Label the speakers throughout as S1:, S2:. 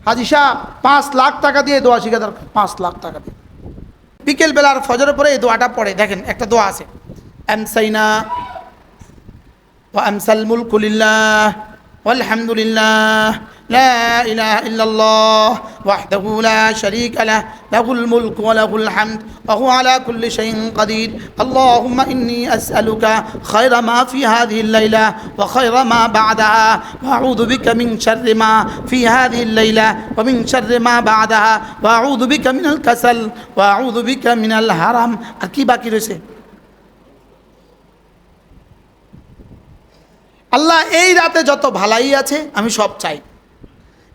S1: হাজি শাহ 5 লাখ টাকা দিয়ে দোয়া শিখা দরকার, 5 লাখ টাকা দিয়ে। বিকেল বেলার ফজরের পরে এই দোয়াটা পড়ে দেখেন, একটা দোয়া আছে, আমসাইনা ওয়া আমসাল মুলকু লিল্লাহ ওয়ালহামদুলিল্লাহ লা ইলাহা ইল্লাল্লাহ ওয়াহদাহু লা শারীকা লাহ লাহুল মুলকু ওয়া লাহুল হামদ ওয়া হুয়া আলা কুল্লি শাইইন কাদির আল্লাহুম্মা ইন্নী আসআলুকা খায়রা মা ফি হাযিহিল লাইলা ওয়া খায়রা মা বা'দাহা ওয়া আউযু বিকা মিন শাররি মা ফি হাযিহিল লাইলা ওয়া মিন শাররি মা বা'দাহা ওয়া আউযু বিকা মিনাল কাসাল ওয়া আউযু বিকা মিনাল হারাম। আর কি বাকি রয়েছে? আল্লাহ এই রাতে যত ভালাই আছে আমি সব চাই,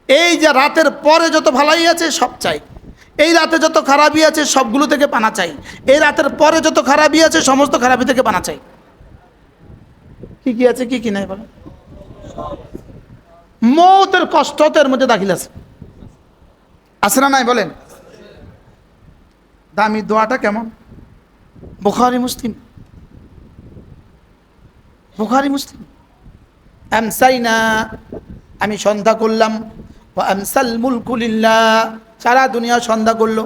S1: এই যে রাতের পরে যত ভালাই আছে সব চাই, এই রাতে যত খারাপই আছে সবগুলো থেকে পানা চাই, এই রাতের পরে যত খারাপই আছে সমস্ত খারাপি থেকে পানা চাই। কি কি আছে কি কি নাই বলেন? মৌতের কষ্ট তো এর মধ্যে দাখিল আছে, আছে না নাই বলেন? দামি দোয়াটা কেমন? বুখারী মুসলিম, বুখারী মুসলিম। আমসাইনা আমি সন্ধ্যা করলাম, ওয়া আমসাল মুলকু লিল্লাহ সারা দুনিয়া সন্ধ্যা করলো,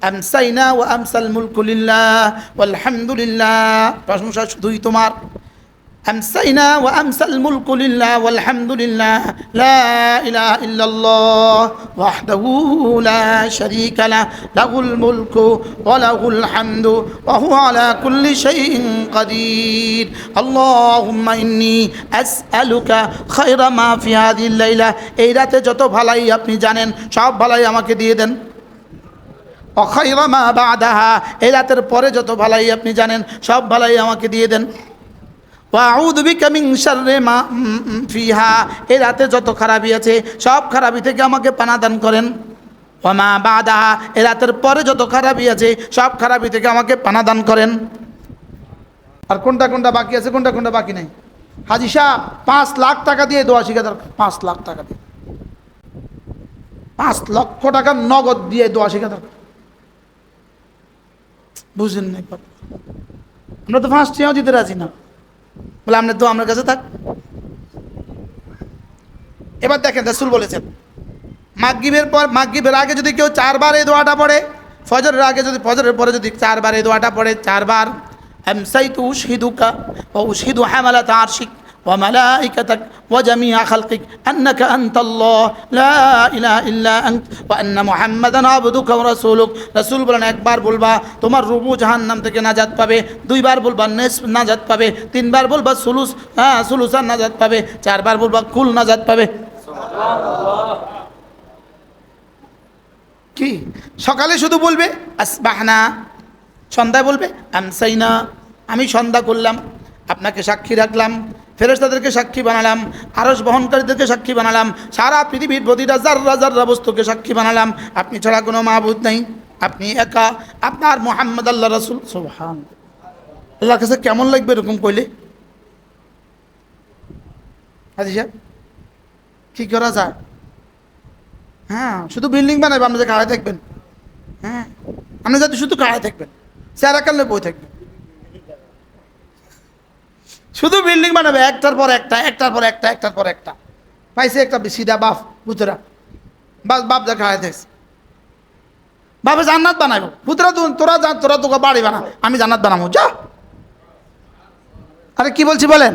S1: আমসাইনা ওয়া আমসাল মুলকু লিল্লাহ ওয়ালহামদুলিল্লাহ প্রশংসা শুধুই তোমার। আমসাইনা ওয়া আমসাল মুলকু লিল্লাহ ওয়ালহামদুলিল্লাহ লা ইলাহা ইল্লাল্লাহ ওয়াহদাহু লা শারীকা লাহ লাহুল মুলকু ওয়া লাহুল হামদু ওয়া হুয়া আলা কুল্লি শাইইন কাদির আল্লাহুম্মা ইন্নী আসআলুকা খায়রা মা ফি হাযিহিল লাইলা। এই রাতে যত ভালাই আপনি জানেন সব ভালাই আমাকে দিয়ে দেন। ওয়া খায়রা মা বা'দাহা এই রাতের পরে যত ভালাই আপনি জানেন সব ভালাই আমাকে দিয়ে দেন। ওয়া আউযু বিকা মিন শাররি মা ফিহা এই রাতে যত খারাপি আছে সব খারাপি থেকে আমাকে পানা দান করেন। ওয়া মা বা'দাহা এই রাতের পরে যত খারাপি আছে সব খারাপি থেকে আমাকে পানা দান করেন। আর কোনটা কোনটা বাকি আছে, কোনটা কোনটা বাকি নাই? হাজি শাহ 5 লাখ টাকা দিয়ে দোয়া শিখা দরকার, 5 লাখ টাকা দিয়ে, 5 লক্ষ টাকা নগদ দিয়ে দোয়া শিখা দরকার। বুঝলেন না? আমরা তো 5 টাকাও দিতে রাজি না, বলে আপনার দোয়া আমার কাছে থাক। এবার দেখেন রাসূল বলেছেন মাগরিবের পর, মাগরিবের আগে যদি কেউ 4 বার এই দোয়াটা পড়ে, ফজরের আগে যদি, ফজরের পরে যদি 4 বার এই দোয়াটা পড়ে, 4 বার আমসাইতু উশহিদুকা ওয়া উশহিদু হামালাত আরশিক ওয়া মালাইকাতাক ওয়া জামিআ খালকিক আন্নাকা আনতাল্লাহ লা ইলাহা ইল্লা আনত ওয়া আন্না মুহাম্মাদান আবদুকা ওয়া রাসূলুক। রাসূল বলেন একবার বলবা তোমার রুবু জাহান্নাম থেকে নাজাত পাবে, 2 বার বলবা নিসফ নাজাত পাবে, 3 বার বলবা সুলুস, সুলুসান নাজাত পাবে, 4 বার বলবা কুল নাজাত পাবে। সুবহানাল্লাহ। কি সকালে শুধু বলবে আসবাহনা, সন্ধ্যায় বলবে আমসাইনা আমি সন্ধ্যা করলাম, আপনাকে সাক্ষী রাখলাম, ফেরেশতাদেরকে সাক্ষী বানালাম, আরশ বহনকারীদেরকে সাক্ষী বানালাম, সারা পৃথিবীর প্রতিটা জাররা জাররা বস্তুকে সাক্ষী বানালাম আপনি ছাড়া কোনো মাবুদ নেই, আপনি একা, আপনার মুহাম্মদ আল্লাহ রাসূল। সুবহানাল্লাহ। আল্লাহর কাছে কেমন লাগবে এরকম কইলে? হাজি সাহেব কি করা যায়? হ্যাঁ শুধু বিল্ডিং বানাবে, আপনি যে খাড়ায় থাকবেন, হ্যাঁ আপনি যাতে শুধু খাড়ায় থাকবেন, চেহারা কাললে বই থাকবেন, শুধু বিল্ডিং বানাবে একটার পর একটা, একটার পর একটা, একটার পর একটা। পাইছে একটা সিধা বাপ পুতরা, বাস বাপ যা খাড়ায় থাকছে, বাপে জান্নাত বানাবো, পুতরা তোরা যা, তোরা তোকে বাড়ি বানা, আমি জান্নাত বানাবো যা। আরে কি বলছি বলেন?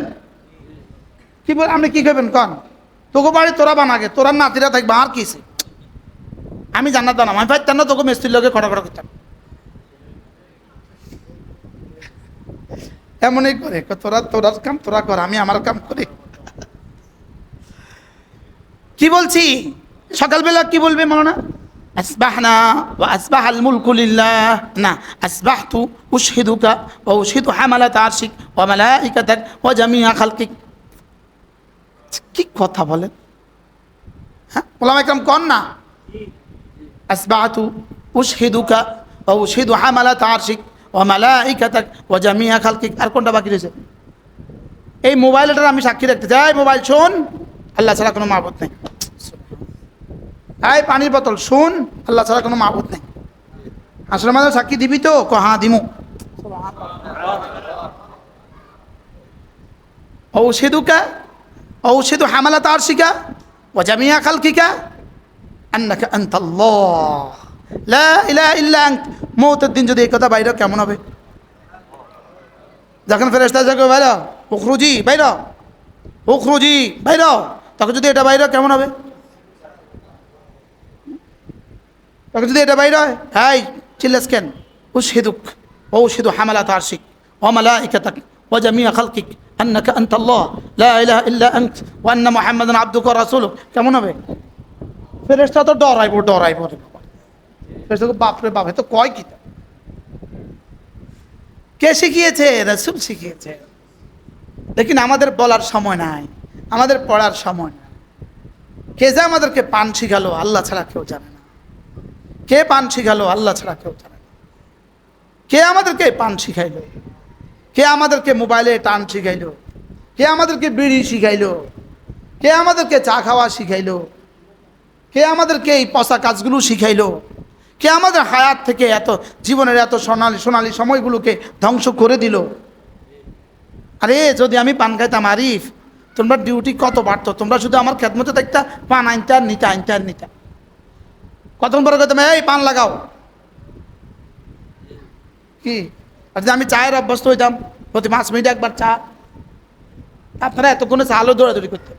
S1: কি বল, আপনি কি করবেন কন? তোকে বাড়ি তোরা বানাগে, তোরা নাতিরা থাকবে, আর কিসে আমি জান্নাত বানাবো। আমি পাইতাম না তোকে মিস্ত্রির লোকে খড়া খড়া করতাম। এমনই করে তোরা তোরার কাম তোরা কর, আমি আমার কাম করি। কি বলছি? সকালবেলা কি বলবে মাওলানা? আসবাহনা ওয়া আসবাহাল মুলকু লিল্লাহ, না আসবাহতু উশহিদুকা ওয়া উশহিদু হামালাত আরশিক ওয়া মালাইকাতাক ওয়া জামিআ খালকিক। কি কথা বলেন? হ্যাঁ ওলামা ইকরাম কোন না আসবাহতু উশহিদুকা ওয়া উশহিদু হামালাত আরশিক ওয়া মালাইকাতাক ওয়া জামিআ খালকিক। আর কোনটা বাকি রয়েছে? এই মোবাইলটার আমি সাক্ষী রাখতে চাই। মোবাইল শোন, আল্লাহ ছাড়া কোনো মাবুদ নেই। এই পানির বোতল শুন, আল্লাহ ছাড়া কোনো মাবুদ নেই। আসলে মাঝে সাক্ষী দিবি তো? হ্যাঁ দিমু। ঔষধুকা ঔষধু হামালাত আরশিকা ওয়া জামিআ খালকিকা। আন্নাকা আনতাল্লাহ লা ইলাহা ইল্লা আনত। মওতের দিন যদি এই কথা বাইরে কেমন হবে? যখন ফেরেশতা যাকে বাইরে উখরুজি বাইরে উখরুজি বাইরে, তখন যদি এটা বাইরে কেমন হবে? তখন যদি এটা বাইরে হয়, হাই চিল্লাস কেন? উশহিদুক ও উশহিদু হামালাত আরশিক ওয়া মালাইকাতাক ওয়া জামিআ খালকিক আন্নাকা আনতাল্লাহ লা ইলাহা ইল্লা আনত ওয়া আন্না মুহাম্মাদান আবদুকা ওয়া রাসূলুক। কেমন হবে? ফেরেশতা তো ডরাইবো রে বাবা। ফেরেশতা তো বাপ রে বাপ, এ তো কয় কি? কে শিখিয়েছে? রাসূল শিখিয়েছে। लेकिन আমাদের বলার সময় নাই, আমাদের পড়ার সময় নাই। কে যে আমাদেরকে পান শিখালো আল্লাহ ছাড়া কেউ জানে না। কে পান শিখালো আল্লাহ ছাড়া কেউ জানে না। কে আমাদেরকে পান শিখাইলো? কে আমাদেরকে মোবাইলে টান শিখাইলো? কে আমাদেরকে বিড়ি শিখাইলো? কে আমাদেরকে চা খাওয়া শিখাইলো? কে আমাদেরকে এই পচা কাজগুলো শিখাইলো? কে আমাদের হায়াত থেকে এত জীবনের এত সোনালি সময়গুলোকে ধ্বংস করে দিল? আরে যদি আমি পান খাইতাম আরিফ, তোমরা ডিউটি কত বাড়তো, তোমরা শুধু আমার খেদমতে দেখতা পান আনতে আর নিতা। কতক্ষণ পরে কইতাম এই পান লাগাও কি? আর যদি আমি চায়ের অভ্যস্ত হইতাম, প্রতি 5 মিনিটে একবার চা, আপনারা এতক্ষণে চা আলো দৌড়াদৌড়ি করতে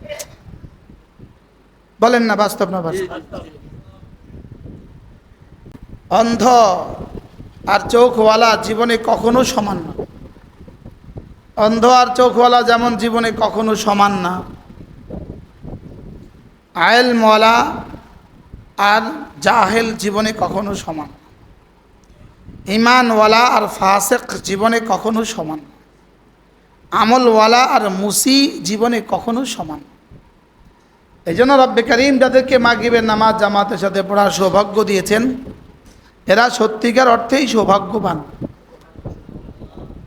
S1: বলেন না? বাস্তব না বাস্তব? অন্ধ আর চোখওয়ালা জীবনে কখনো সমান না। অন্ধ আর চোখওয়ালা যেমন জীবনে কখনো সমান না, আইলমওয়ালা আর জাহেল জীবনে কখনো সমান, ঈমানওয়ালা আর ফাসিক জীবনে কখনো সমান, আমলওয়ালা আর মুসি জীবনে কখনো সমান। এই জন্য রব্বে করিম যাদেরকে মাগরিবের নামাজ জামাতের সাথে পড়ার সৌভাগ্য দিয়েছেন, এরা সত্যিকার অর্থেই সৌভাগ্যবান।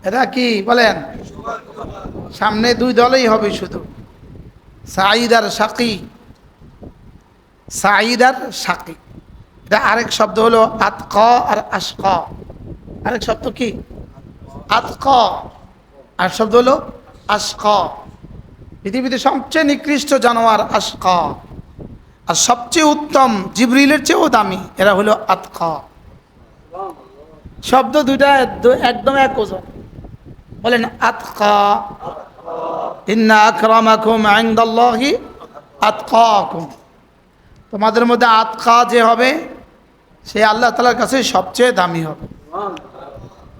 S1: এরা কি বলেন? সামনে 2 দলেই হবে শুধু, সাঈদ আর শাকী। সাঈদ আর শাকী, এটা আরেক শব্দ হলো আতকা আর আশকা। আরেক শব্দ কি? আতকা, আর শব্দ হলো আশকা। পৃথিবীতে সবচেয়ে নিকৃষ্ট জানোয়ার আশকা, আর সবচেয়ে উত্তম জিবরিলের চেয়েও দামি এরা হলো আতকা। শব্দ দুইটা একদম এক ওজন। বলেন আতকা। ইন্না আকরামাকুম ইনদাল্লাহি আতকাকুম। তোমাদের মধ্যে আতকা যে হবে সে আল্লাহ তাআলার কাছে সবচেয়ে দামি হবে।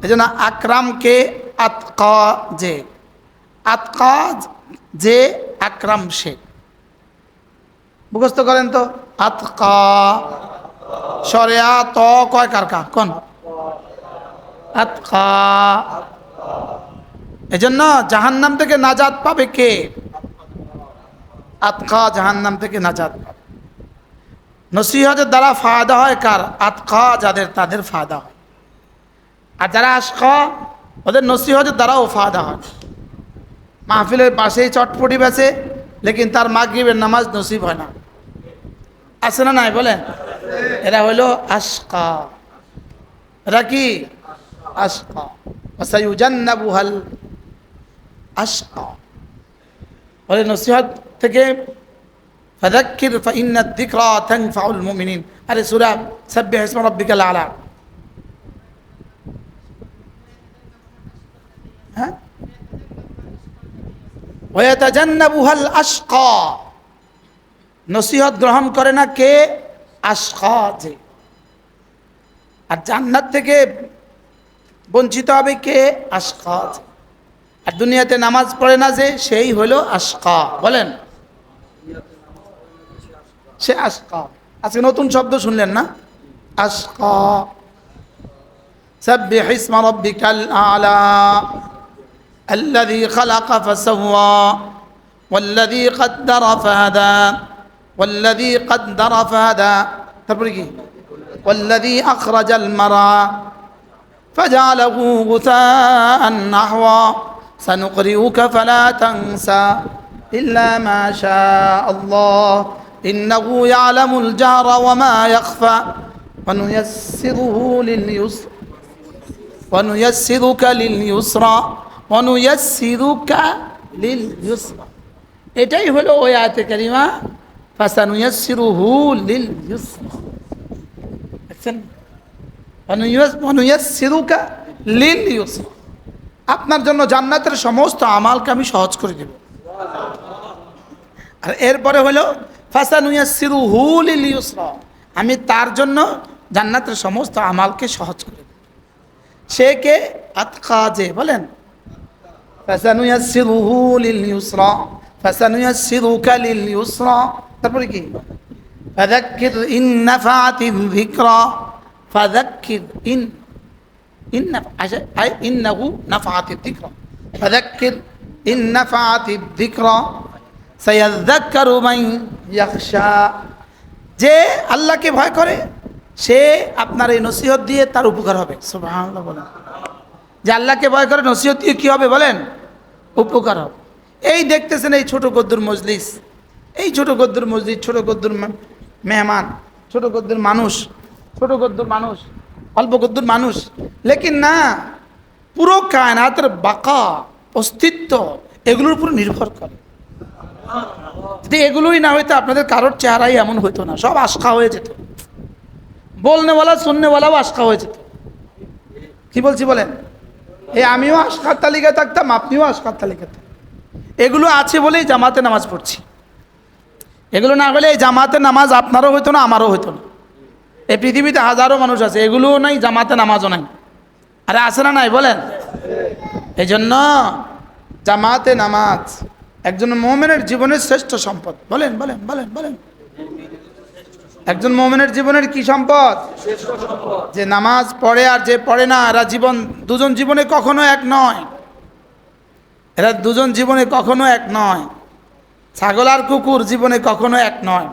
S1: এই জন্য আকরামকে আতকা যে, আতকা যে আকরাম সে। মুখস্থ করেন তো, আতকা সরেয়া ত কয় কারকা কোন? আতকা। এজন্য জাহান্নাম থেকে নাজাত পাবে কে? আতকা জাহান্নাম থেকে নাজাত পাবে। নসিহতের দ্বারা ফায়দা হয় কার? আতকা যাদের, তাদের ফায়দা হয়। আর যারা আশকা ওদের নসিহতের দ্বারাও ফায়দা হয়। মাহফিলের পাশেই চটপটি বেচে, লেকিন তার মাগরিবের নামাজ নসিব হয় না। আছে না নাই বলেন? এরা হলো আশকা। এরা কি? আশকা। ওয়াসায়ুজান্নাবুহাল আশকা। বলে নসিহত থেকে ফাযাক্কির ফাইন্নাদ যিকরা তানফাউল মুমিনিন। আরে সূরা সাব্বিহ ইসমা রাব্বিকাল আলা। হ্যাঁ, ওয়াতাজান্নাবুহাল আশকা। নসিহত গ্রহণ করে না কে? আশকা যে। আর জান্নাত থেকে বঞ্চিত হবে কে? আশকা যে। আর দুনিয়াতে নামাজ পড়ে না যে, সেই হলো আশকা। বলেন, সে আশকা। আজকে নতুন শব্দ শুনলেন না? আশকা। সাব্বিহ ইসমা রাব্বিকাল আলা আল্লাযী খালাকা ফাসাওয়া ওয়াল্লাযী কদ্দারা ফাহাদা ওয়াল্লাযী কদ্দারা ফাহাদা। তারপরে কি? ওয়াল্লাযী আখরাজাল মারআ فجعله غثاء نحوا سنقرئك فلا تنسى إلا ما شاء الله إنه يعلم الجهر وما يخفى ونيسره لليسر ونيسرك لليسرى ونيسرك لليسرى। এটাই হলো ওই আয়াতে কারিমা ফাসানুয়াসসিরুহু লিল ইউসরা। দেখছেন, ফানুয়াসসিরুকা লিল ইউসরা, আপনার জন্য জান্নাতের সমস্ত আমালকে আমি সহজ করে দেব। আর এরপরে হলো ফাসানুয়াসসিরুহু লিল ইউসরা, আমি তার জন্য জান্নাতের সমস্ত আমালকে সহজ করে দেব। সে কে? আতকা, যে বলেন ফাসানুয়াসসিরুহু লিল ইউসরা, ফাসানুয়াসসিরুকা লিল ইউসরা। তারপরে কি? ফাযাক্কির ইন নাফাআতিয যিকরা, ফাযাক্কির ইন ইন্নাহু নাফাআতিয যিকরা, ফাযাক্কির ইন নাফাআতিয যিকরা সায়াযাক্কারু মান ইয়াখশা। যে আল্লাহকে ভয় করে সে আপনার এই নসিহত দিয়ে তার উপকার হবে। সুবহানাল্লাহ বলেন। যে আল্লাহকে ভয় করে নসিহত দিয়ে কী হবে বলেন? উপকার হবে। এই দেখতেছেন এই ছোট গদ্দুর মজলিস, এই ছোট গদ্দুর মসজিদ, ছোট গদ্দুর মেহমান, ছোট গদ্দুর মানুষ, ছোট গদ্দুর মানুষ, অল্প গদ্দুর মানুষ, লেকিন না, পুরো কায়নাতের বাকা, অস্তিত্ব এগুলোর উপর নির্ভর করে। যদি এগুলোই না হইতো আপনাদের কারোর চেহারাই এমন হইতো না, সব আশকা হয়ে যেত, বলনেওয়ালা শুননেওয়ালাও আশকা হয়ে যেত। কি বলছি বলেন? এই আমিও আশকার তালিকায় থাকতাম, আপনিও আশকার তালিকায় থাকতাম। এগুলো আছে বলেই জামাতে নামাজ পড়ছি। এগুলো না হলে এই জামাতে নামাজ আপনারও হইতো না, আমারও হইতো না। এই পৃথিবীতে হাজারো মানুষ আছে, এগুলোও নাই, জামাতে নামাজও নাই। আরে আছে না নাই বলেন? এই জন্য জামাতে নামাজ একজন মুমিনের জীবনের শ্রেষ্ঠ সম্পদ। বলেন বলেন বলেন বলেন। একজন মুমিনের জীবনের কি সম্পদ? যে নামাজ পড়ে আর যে পড়ে না, এরা দুজন জীবনে কখনো এক নয়। এরা দুজন জীবনে কখনো এক নয়। ছাগল আর কুকুর জীবনে কখনো এক নয়।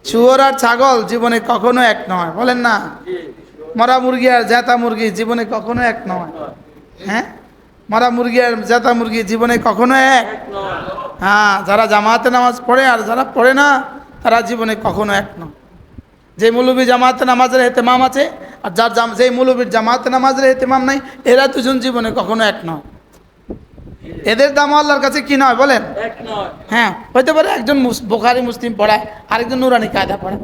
S1: শুয়োর আর ছাগল জীবনে কখনো এক নয়। বলেন না? মরা মুরগি আর জেতা মুরগি জীবনে কখনো এক নয়। হ্যাঁ, মরা মুরগি আর জেতা মুরগি জীবনে কখনো এক। হ্যাঁ, যারা জামাতে নামাজ পড়ে আর যারা পড়ে না তারা জীবনে কখনো এক নয়। যে মৌলবী জামাতে নামাজের এহতেমাম আছে আর যে মৌলবীর জামাতে নামাজের এহতেমাম নাই, এরা দুজন জীবনে কখনো এক নয়। এদের দাম আল্লাহর কাছে কি নয় বলেন? হ্যাঁ, হইতে পারে একজন বুখারী মুসলিম পড়ায়, আরেকজন নুরানি কায়দা পড়ে,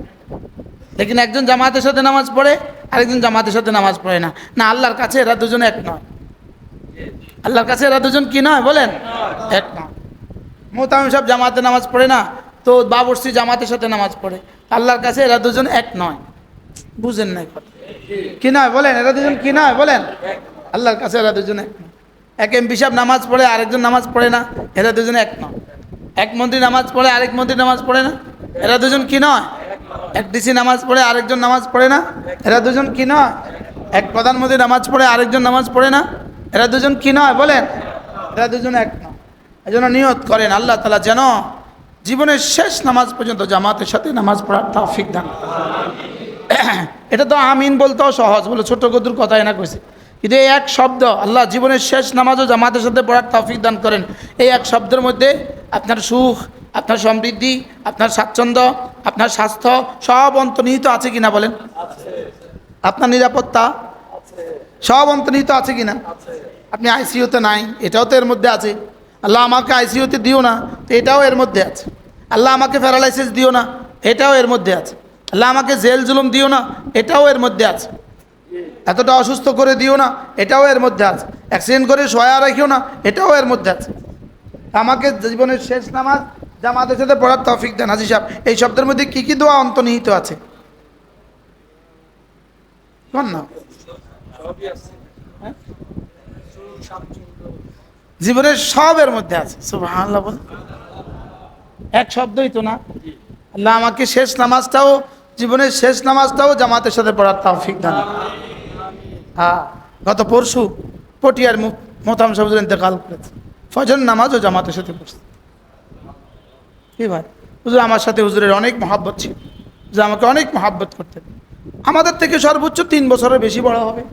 S1: লেকিন একজন জামাতের সাথে নামাজ পড়ে, আরেকজন জামাতের সাথে নামাজ পড়ে না। না, আল্লাহর কাছে এরা দুজন এক নয়। আল্লাহর কাছে এরা দুজন কি নয় বলেন? এক নয়। মোহতামিম সাহেব জামাতে নামাজ পড়ে না, তো বাবরসি জামাতের সাথে নামাজ পড়ে, আল্লাহর কাছে এরা দুজন এক নয়। বুঝেন নাই কথা? কি নয় বলেন? এরা দুজন কি নয় বলেন? আল্লাহর কাছে এরা দুজন এক নয়। এক এমপি সাহেব নামাজ পড়ে, আরেকজন নামাজ পড়ে না, এরা দুজন এক নয়। এক মন্ত্রী নামাজ পড়ে, আরেক মন্ত্রী নামাজ পড়ে না, এরা দুজন কি নয়? এক ডিসি নামাজ পড়ে, আরেকজন নামাজ পড়ে না, এরা দুজন কি নয়? এক প্রধানমন্ত্রী নামাজ পড়ে, আরেকজন নামাজ পড়ে না, এরা দুজন কি নয় বলেন? এরা দুজন এক নয়। এই জন্য নিয়ত করেন আল্লাহ তাআলা যেন জীবনের শেষ নামাজ পর্যন্ত জামাতের সাথে নামাজ পড়ার তৌফিক দান। এটা তো আমিন বলতেও সহজ, বলে ছোট্ট গদুর কথাই না কইছে, কিন্তু এই এক শব্দ, আল্লাহ জীবনের শেষ নামাজও জামাতের সাথে পড়ার তৌফিক দান করেন। এই এক শব্দের মধ্যে আপনার সুখ, আপনার সমৃদ্ধি, আপনার স্বাচ্ছন্দ্য, আপনার স্বাস্থ্য সব অন্তর্নিহিত আছে কিনা বলেন? আপনার নিরাপত্তা সব অন্তর্নিহিত আছে কিনা? আপনি আইসিইউতে নাই, এটাও তো এর মধ্যে আছে। আল্লাহ আমাকে আইসিইউতে দিও না, তো এটাও এর মধ্যে আছে। আল্লাহ আমাকে প্যারালাইসিস দিও না, এটাও এর মধ্যে আছে। আল্লাহ আমাকে জেল জুলুম দিও না, এটাও এর মধ্যে আছে। এতটা অসুস্থ করে দিও না, এটাও এর মধ্যে আছে। অ্যাক্সিডেন্ট করে সয়া রাখিও না, এটাও এর মধ্যে আছে। আমাকে জীবনের শেষ নামাজ জামাতের সাথে পড়ার তৌফিক দেন। হাজী সাহেব, এই শব্দের মধ্যে কি কি দোয়া অন্তর্নিহিত আছে? কোন না জীবনের সবের মধ্যে আছে। সুবহানাল্লাহ বল। এক শব্দই তো না। আল্লাহ আমাকে শেষ নামাজটাও, জীবনের শেষ নামাজটাও জামাতের সাথে পড়ার তৌফিক দান। হ্যাঁ, গত পরশু পটিয়ার মোহতামিম সাহেব ইন্তেকাল করেছে, ফজর নামাজও জামাতের সাথে পড়ছে। কি ভাই, হুজুর আমার সাথে হুজুরের অনেক মহাব্বত ছিল, যে আমাকে অনেক মহাব্বত করতেন। আমাদের থেকে সর্বোচ্চ 3 বছরের বেশি বড় হবে।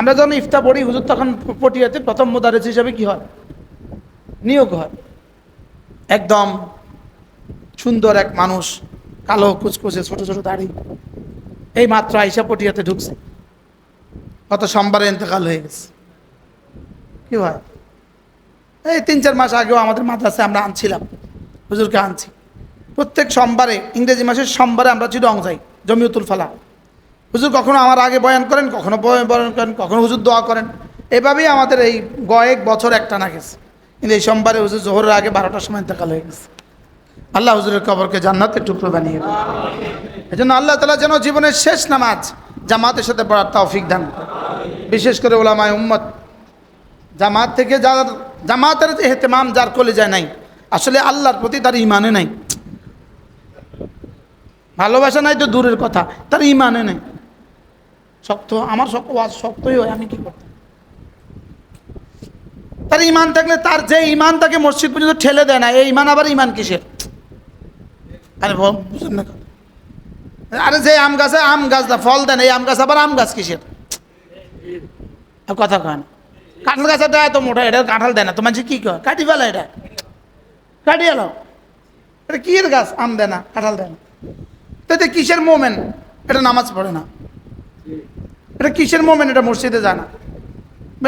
S1: আমরা যখন ইফতা পড়ি, হুজুর তখন পটিয়াতে প্রথম মুদারিস হিসাবে কি হয়, নিয়োগ হয়। একদম সুন্দর এক মানুষ, কালো কুচকুচে, ছোট ছোট দাড়ি, এই মাত্র আইসা পটিয়াতে ঢুকছে, গত সোমবারে ইন্তেকাল হয়ে গেছে। কি হয়, এই 3-4 মাস আগেও আমাদের মাদ্রাসায় আমরা আনছিলাম, হুজুরকে আনছি। প্রত্যেক সোমবারে, ইংরেজি মাসের সোমবারে আমরা চিটং যাই জমিয়তুল ফালাহ। হুজুর কখনো আমার আগে বয়ান করেন, কখনো বয়ান করেন, কখনো হুজুর দোয়া করেন। এভাবেই আমাদের এই কয়েক বছর একটা না গেছে। কিন্তু এই সোমবারে হুজুর জোহরের আগে 12টার সময় ইন্তেকাল হয়ে গেছে। আল্লাহ হুজুরের কবরকে জান্নাতের টুকরো বানিয়ে দেন। এই জন্য আল্লাহ তাআলা যেন জীবনের শেষ নামাজ জামাতের সাথে পড়ার তৌফিক দান করেন। বিশেষ করে ওলামায়ে উম্মত, জামাত থেকে যার জামাতের ইহতিমাম যার কলিজায় নাই, আসলে আল্লাহর প্রতি তার ইমানে নাই। ভালোবাসা নাই তো দূরের কথা, তার ইমানে নেই। শক্ত আমার ওয়াজ শক্তই হয়, আমি কি করতাম? তার ইমান থাকলে, তার যে ইমান তাকে মসজিদ পর্যন্ত ঠেলে দেয় না, এই ইমান আবার ইমান কিসের? আরে বুঝুন না, আরে যে আম গাছে আম গাছ না ফল দেন, এই আম গাছ আবার আম গাছ কিসের? কথা কয় না। কাঁঠাল গাছটা এত মোটা, এটা কাঁঠাল দেয় না তো মানুষ কি কয়? কাটি ফেলা, এটা কাটি এলো, এটা কি এর গাছ? আম দেয় না, কাঁঠাল দেয় না। তো এটা কিসের মোমেন? এটা নামাজ পড়ে না। এটা কিসের মোমেন? এটা মসজিদে যায় না।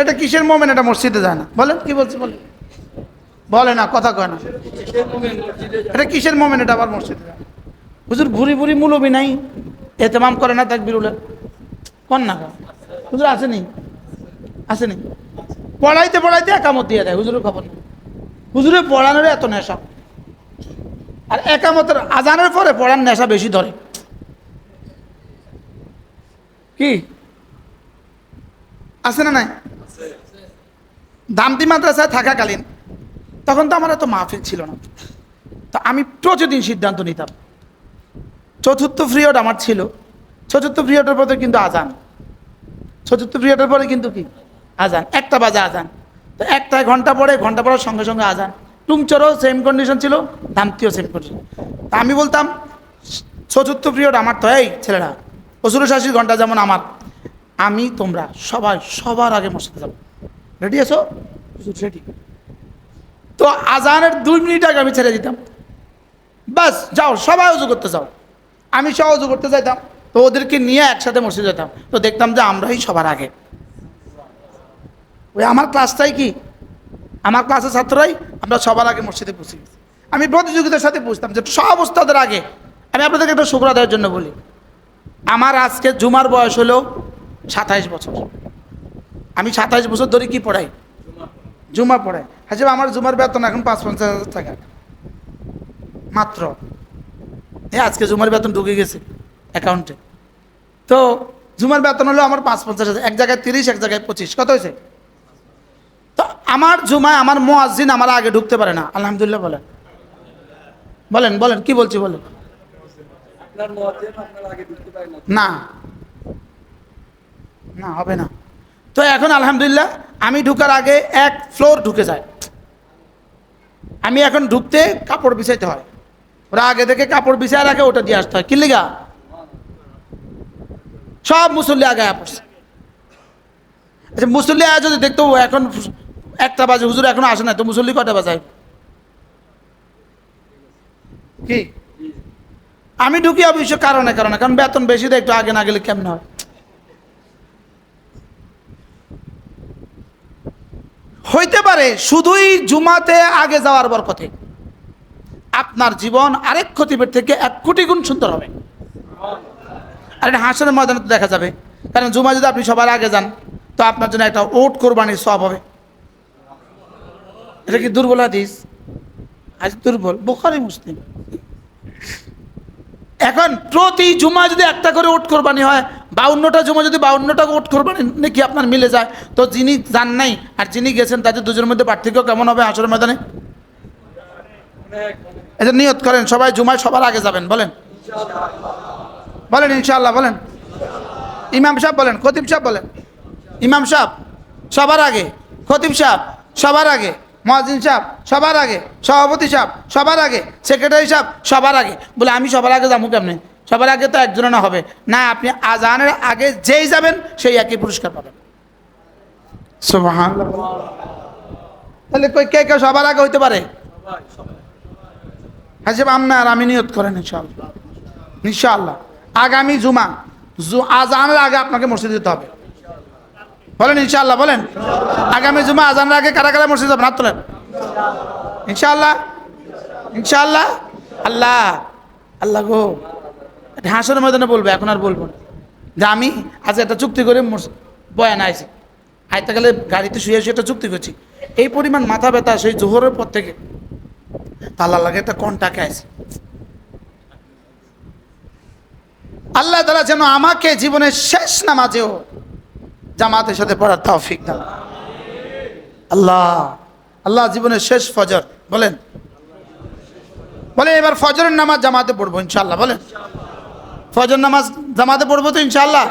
S1: এটা কিসের মোমেন? এটা মসজিদে যায় না। বলেন কি বলছে? বলে না, কথা কয় না। এটা কিসের মোমেন? এটা আবার মসজিদে যায় না। হুজুর ভুরি ভুরি মুলবি নাই, এতেমাম করে না তাকবীরুল কোন না হুজুর আসেনি, আসেনি। পড়াইতে পড়াইতে একামত দিয়ে দেয়, হুজুরের খবর নেই। হুজুরে পড়ানোর এত নেশা, আর একামতের আজানের পরে পড়ার নেশা বেশি ধরে। কি আছে না নাই? দামতি মাদ্রাসায় থাকাকালীন তখন তো আমার এত মাহফিল ছিল না, তো আমি প্রতিদিন সিদ্ধান্ত নিতাম। চতুর্থ পিরিয়ড আমার ছিল, চতুর্থ পিরিয়ডের পরে কিন্তু আজান, চতুর্থ পিরিয়ডের পরে কিন্তু কি আজান, 1টা বাজে আজান। তো 1টায় ঘন্টা পড়ার সঙ্গে সঙ্গে আজান। টুমচরও সেম কন্ডিশন ছিল, দামতিও সেম কন্ডিশন। তা আমি বলতাম চতুর্থ পিরিয়ড আমার তো, এই ছেলেরা 85 ঘন্টা যেমন আমার, আমি তোমরা সবার আগে মসজিদে যাবো, রেডি আছো? রেডি। তো আজানের 2 মিনিট আগে আমি ছেড়ে দিতাম, বাস যাও সবাই উজু করতে যাও। আমি সহ উজু করতে যাইতাম, তো ওদেরকে নিয়ে একসাথে মসজিদে যেতাম। তো দেখতাম যে আমরাই সবার আগে। ওই আমার ক্লাসটাই কি, আমার ক্লাসের ছাত্ররাই আমরা সবার আগে মসজিদে পৌঁছে গেছি। আমি প্রতিযোগিতার সাথে বুঝতাম যে সব ওস্তাদের আগে। আমি আপনাদেরকে একটা শুকর আদায়ের জন্য বলি, আমার আজকে জুমার বয়স হলো 27 বছর। আমি 27 বছর ধরে কি পড়াই? জুমা পড়াই। হাসিব আমার জুমার বেতন এখন 55,000 টাকা মাত্র। আজকে জুমার বেতন ঢুকে গেছে অ্যাকাউন্টে। তো জুমার বেতন হলো আমার 55,000, এক জায়গায় 30, এক জায়গায় 25। কত হয়েছে? তো আমার জুমায় আমার মুয়াজ্জিন আমার আগে ঢুকতে পারে না। আলহামদুলিল্লাহ বলেন, বলেন বলেন কি বলছি বলেন। না না, হবে না। তো এখন আলহামদুলিল্লাহ আমি ঢুকার আগে 1 ফ্লোর ঢুকে যায়। আমি এখন ঢুকতে কাপড় বিছাইতে হয়, ওরা আগে থেকে কাপড় বিছায় রাখে, ওটা দিয়ে আসতে হয়। কি লিগা? সব মুসল্লি আগে পড়ছে। আচ্ছা মুসল্লি আয় যদি দেখতো এখন 1টা বাজে, হুজুর এখনো আসে না, তো মুসল্লি কটা বাজায়? কি আমি ঢুকি অবশ্য কারণ বেতন বেশি দেয়, একটু আগে না গেলে কেমন হয়? হইতে পারে শুধুই জুমাতে আগে যাওয়ার বরকতে আপনার জীবন আরেক খতিবের থেকে 1 কোটি গুণ সুন্দর হবে। আর এটা হাসরের ময়দানে তো দেখা যাবে। কারণ জুমা যদি আপনি সবার আগে যান, তো আপনার জন্য একটা ওট কোরবানির সওয়াব হবে। এটা কি দুর্বল হাদিস? আজ দুর্বল, বুখারী মুসলিম। এখন প্রতি জুমা যদি একটা করে ওট কোরবানি হয়, 52টা জুমা যদি 52টা ওট কোরবানি নাকি আপনার মিলে যায়, তো যিনি যান নাই আর যিনি গেছেন তাদের দুজনের মধ্যে পার্থক্য কেমন হবে হাসরের ময়দানে? এটা নিয়ত করেন, সবাই জুমায় সবার আগে যাবেন। বলেন বলেন ইনশাআল্লাহ। বলেন ইমাম সাহেব বলেন, খতিব সাহেব বলেন। ইমাম সাহেব সবার আগে, খতিব সাহেব সবার আগে, মুয়াজ্জিন সাহেব সবার আগে, সভাপতি সাহেব সবার আগে, সেক্রেটারি সাহেব সবার আগে। বলে আমি সবার আগে যাবো কেমনে? সবার আগে তো একজনের না হবে না, আপনি আজানের আগে যেই যাবেন সেই একই পুরস্কার পাবেন। সুবহানাল্লাহ। তাহলে কে কে সবার আগে হইতে পারে? হাসিব আপনার আমি নিয়ত করেন ইনশাআল্লাহ। ইনশাআল্লাহ আগামী জুমা আজানের আগে আপনাকে মসজিদে যেতে হবে। বলেন ইনশাআল্লাহ। বলেন আগামী জুমা আজানের আগে কারা কারা মসজিদে যাবেন? হাত তোলেন। ইনশাআল্লাহ ইনশাআল্লাহ। আল্লাহ আল্লাহ গো, এটা হাসরের ময়দানে বলবো, এখন আর বলবো না যে আমি আজ একটা চুক্তি করে বয়ান আইছি, আইতে গেলে গাড়িতে শুয়ে শুয়ে একটা চুক্তি করছি, এই পরিমাণ মাথা ব্যথা সেই জোহরের পর থেকে, আল্লাহ লাগে একটা কন্টাকে আছে। আল্লাহ তাআলা যেন আমাকে জীবনের শেষ নামাজেও জামাতের সাথে পড়ার তৌফিক দান। আল্লাহ আল্লাহ জীবনের শেষ ফজর বলেন, বলেন এবার ফজরের নামাজ জামাতে পড়বো ইনশাআল্লাহ, বলেন ফজর নামাজ জামাতে পড়বো তো ইনশাআল্লাহ,